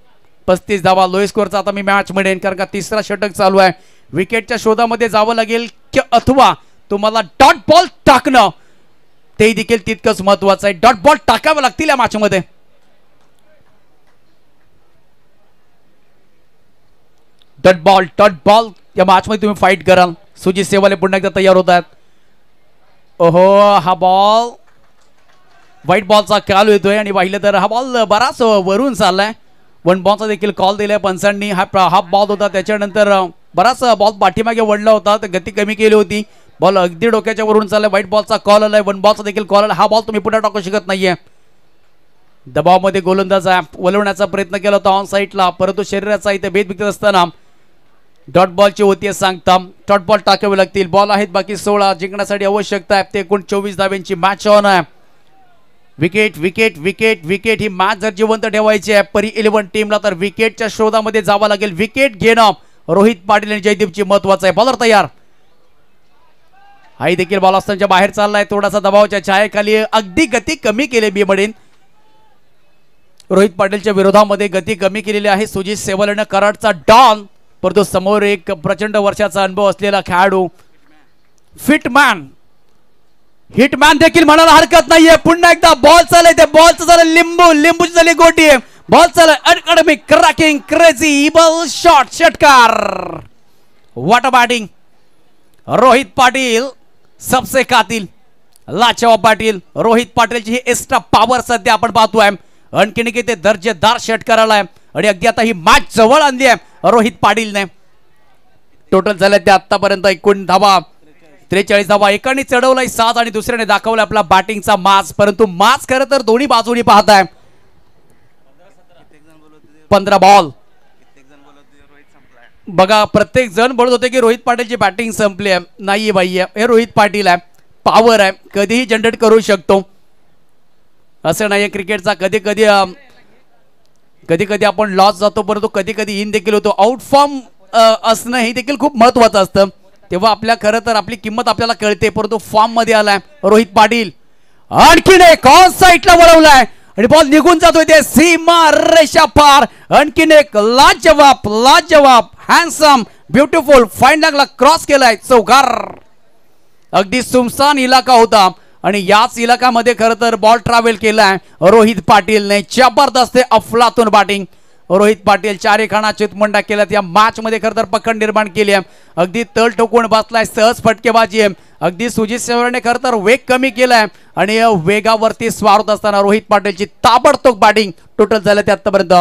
35 धावा. लोएस्ट स्कोरचा आता मी मॅच मिळेन, कारण का तिसरा षटक चालू आहे. विकेटच्या शोधामध्ये जावं लागेल की अथवा तुम्हाला डॉट बॉल टाकणं ते देखील तितकंच महत्वाचं आहे. डॉट बॉल टाकावं लागतील या मॅच मध्ये. डॉट बॉल या मॅच मध्ये तुम्ही फाईट कराल. सुजित शेवाळे पुन्हा एकदा तयार होत आहेत. ओहो, हा बॉल व्हाईट बॉलचा काल येतोय आणि पाहिलं तर हा बॉल बराच वरून चाललाय. 1 बॉलचा देखील कॉल दिलाय पंचांनी. हा बॉल होता, त्याच्यानंतर बराच बॉल पाठीमागे वळला होता, तर गती कमी केली होती. बॉल अगदी डोक्याच्या वरून चाललाय. व्हाईट बॉलचा कॉल आलाय. 1 बॉलचा देखील कॉल आला. हा बॉल तुम्ही पुन्हा टाकू शकत नाहीये. दबावामध्ये गोलंदाज वलवण्याचा प्रयत्न केला होता ऑन साईडला, परंतु शरीराचा इथे भेद विकत असताना डॉट बॉलची होती सांगता डॉट बॉल टाकावे लागतील. बॉल आहेत बाकी 16. जिंकण्यासाठी आवश्यकता आहे ते एकूण 24 धाब्यांची मॅच ऑन आहे. विकेट विकेट विकेट विकेट ही मॅच जर जिवंत ठेवायची आहे परी 11 टीमला तर विकेटच्या शोधामध्ये जावं लागेल. विकेट घेणं रोहित पाटील आणि जयदीपची महत्वाचं आहे. बॉलर तयार. हाही देखील बॉल असताना बाहेर चाललाय. थोडासा दबावाच्या छायेखाली अगदी गती कमी केली बी म्हणेन. रोहित पाटीलच्या विरोधामध्ये गती कमी केलेली आहे. सुजित सेवालेनं कराडचा डॉन परंतु समोर एक प्रचंड वर्षाचा अनुभव असलेला खेळाडू फिटमॅन हिटमॅन देखील म्हणायला हरकत नाहीये. पुन्हा एकदा बॉल चालय ते बॉलचं झालं लिंबू लिंबूची झाली गोटी. बॉल चालय अनअकॅडमी क्रॅकिंग क्रेझी इबल शॉट षटकार. What a batting. Rohit Patil सबसे कातिल लाजवाब पाटील. रोहित पाटीलची ही एक्स्ट्रा पॉवर सध्या आपण पाहतोय. आणखीन ते दर्जेदार षटकार आलाय आणि अगदी आता ही मॅच जवळ आणली आहे रोहित पाटीलने. टोटल झाले ते आतापर्यंत 19 धावा 43 धावा. एकाने चढवलाय 7 आणि दुसऱ्याने दाखवला आपला बॅटिंगचा मास. परंतु मास खरं तर दोन्ही बाजूनी पाहताय. 15 बॉल बघा प्रत्येक जण बोलत होते की रोहित पाटीलची बॅटिंग संपली आहे. नाही बाई हे रोहित पाटील आहे. पॉवर आहे कधीही जनरेट करू शकतो. असं नाही क्रिकेटचा कधी कधी आपण लॉस जातो परंतु कधी कधी इन देखील होतो. आउट फॉर्म असणं हे देखील खूप महत्वाचं असतं. तेव्हा आपल्या खरं तर आपली किंमत आपल्याला कळते. परंतु फॉर्म मध्ये आलाय रोहित पाटील. आणखीन एक ऑन साईडला वळवलाय आणि बॉल निघून जातोय ते सीमा रेषा पार. आणखीन एक लाजवाब हँडसम ब्युटिफुल फाईन लागला क्रॉस केलाय चौकार. अगदी सुमसान इलाका होता आणि याच इलाकामध्ये खरं तर बॉल ट्रॅव्हल केलाय रोहित पाटीलने. जबरदस्त अफलातून बॅटिंग. रोहित पाटील चारेखाना चितमंडा केल्यात. या मॅच मध्ये खरं तर पकड निर्माण केली आहे. अगदी तळ ठोकून बसलाय. सहज फटकेबाजी आहे. अगदी सुजित सेवाने खरं तर वेग कमी केलाय आणि वेगावरती स्वारत असताना रोहित पाटीलची ताबडतोब बॅटिंग. टोटल झालं ते आतापर्यंत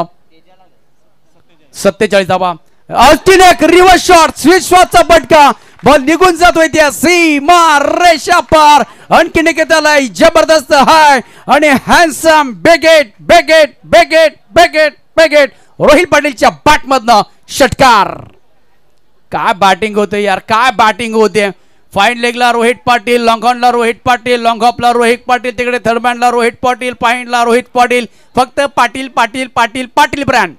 47 धावा. आणखीन एक रिव्हर्स शॉट स्विच शॉटचा फटका. बॉल निघून जातोय त्या सीमा रेषा पार. आणखीन एक त्याला जबरदस्त हाय आणि हँडसम बेगेट बेगेट बेगेट बेगेट बेगेट रोहित पाटीलच्या बॅट मधनं षटकार. काय बॅटिंग होते यार काय बॅटिंग होते. फाईन लेगला रोहित पाटील, लॉंग ऑनला रोहित पाटील, लॉंग ऑफला रोहित पाटील, तिकडे थर्डमॅनला रोहित पाटील, पाईंटला रोहित पाटील. फक्त पाटील पाटील पाटील पाटील ब्रँड.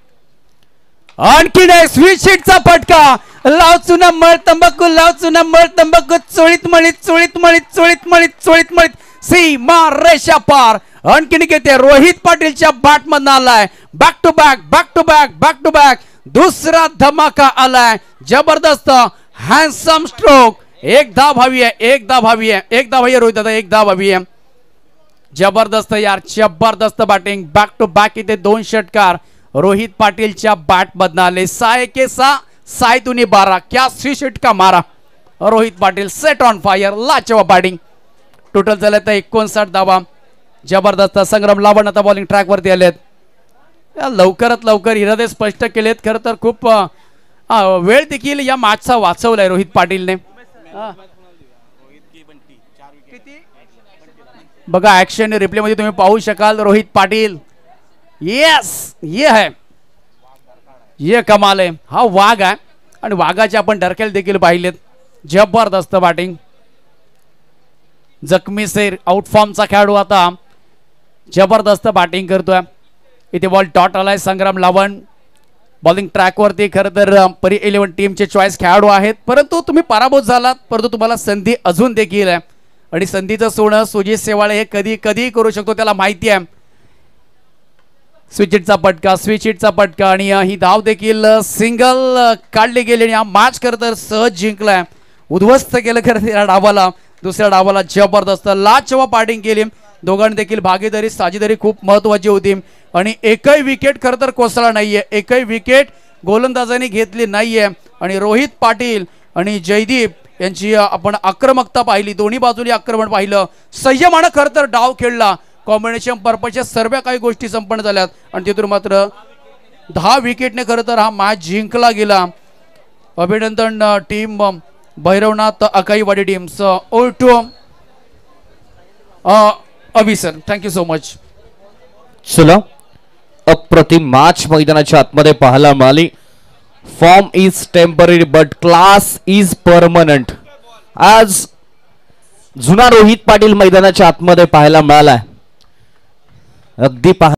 आणखीन एक स्वीट शीटचा फटका. लाव चुना मळ तंबाखू लाव चुना मळ तंबाखू चोळीत मळीत चोळीत मळीत चोळीत मळीत चोळीत मळीत सीमा रेषा पार. आणखीन घेते रोहित पाटीलच्या बॅट मधून आलाय. Back to back back to back back to back दुसरा धमाका आलाय. जबरदस्त हँडसम स्ट्रोक. एक धाव हवी आहे. एक धाव हवी आहे. एक धाव हवी रोहित दादा. एक धाव हवी आहे. जबरदस्त यार जबरदस्त बॅटिंग. बॅक टू बॅक इथे 2 षटकार रोहित पाटीलच्या बॅट मधून आले. 6 के 6 6 दुनी 12 क्या स्वीट का मारा. Rohit Patil set on fire लाजवाब बॅटिंग. टोटल झालं तर 59 धावा. जबरदस्त संग्राम लावण आता बॉलिंग ट्रॅक वरती आलेत. लवकरात लवकर इरादे स्पष्ट केलेत. खरं तर खूप वेळ देखील या मॅचचा वाचवलाय रोहित पाटीलने. बघा ऍक्शन रिप्ले मध्ये तुम्ही पाहू शकाल रोहित पाटील. यस ये है ये कमाल आहे. हा वाघ आहे आणि वाघाचे आपण डरकेल देखील पाहिलेत. जबरदस्त बॅटिंग. जखमी सेर आउट फॉर्मचा खेळाडू आता जबरदस्त बॅटिंग करतोय. इथे बॉल डॉट आलाय. संग्राम लावण बॉलिंग ट्रॅक वरती. खरं तर परी 11 टीमचे चॉईस खेळाडू आहेत परंतु तुम्ही पराभूत झालात. परंतु तुम्हाला संधी अजून देखील आहे आणि संधीचं सोनं सुजित सेवाळे हे कधी कधी करू शकतो त्याला माहिती आहे. स्विचिटचा पटका स्विचिटचा पटका आणि ही धाव देखील सिंगल काढली गेली आणि हा मॅच खरं तर सहज जिंकलाय. उद्ध्वस्त केलं खरं या डावाला. दुसऱ्या डावाला जबरदस्त लाजवाब बॅटिंग केली. दोघांनी देखील भागीदारी साझेदारी खूप महत्वाची होती आणि एकही विकेट खरं तर कोसळला नाहीये. एकही विकेट गोलंदाजांनी घेतली नाहीये आणि रोहित पाटील आणि जयदीप यांची आपण आक्रमकता पाहिली. दोन्ही बाजूनी आक्रमण पाहिलं. संयमानं खरं तर डाव खेळला. कॉम्बिनेशन पर्पजच्या सर्व काही गोष्टी संपन्न झाल्यात आणि तिथून मात्र 10 विकेटने खरं तर हा मॅच जिंकला गेला. अभिनंदन team Bhairavnath Akaiwadi teams. Over to Abhi sir. Thank you so much. चला अप्रतिम मॅच मैदानाच्या आतमध्ये पाहायला मिळाली. Form is temporary but class is permanent. आज जुना रोहित पाटील मैदानाच्या आतमध्ये पाहायला मिळालाय. अगदी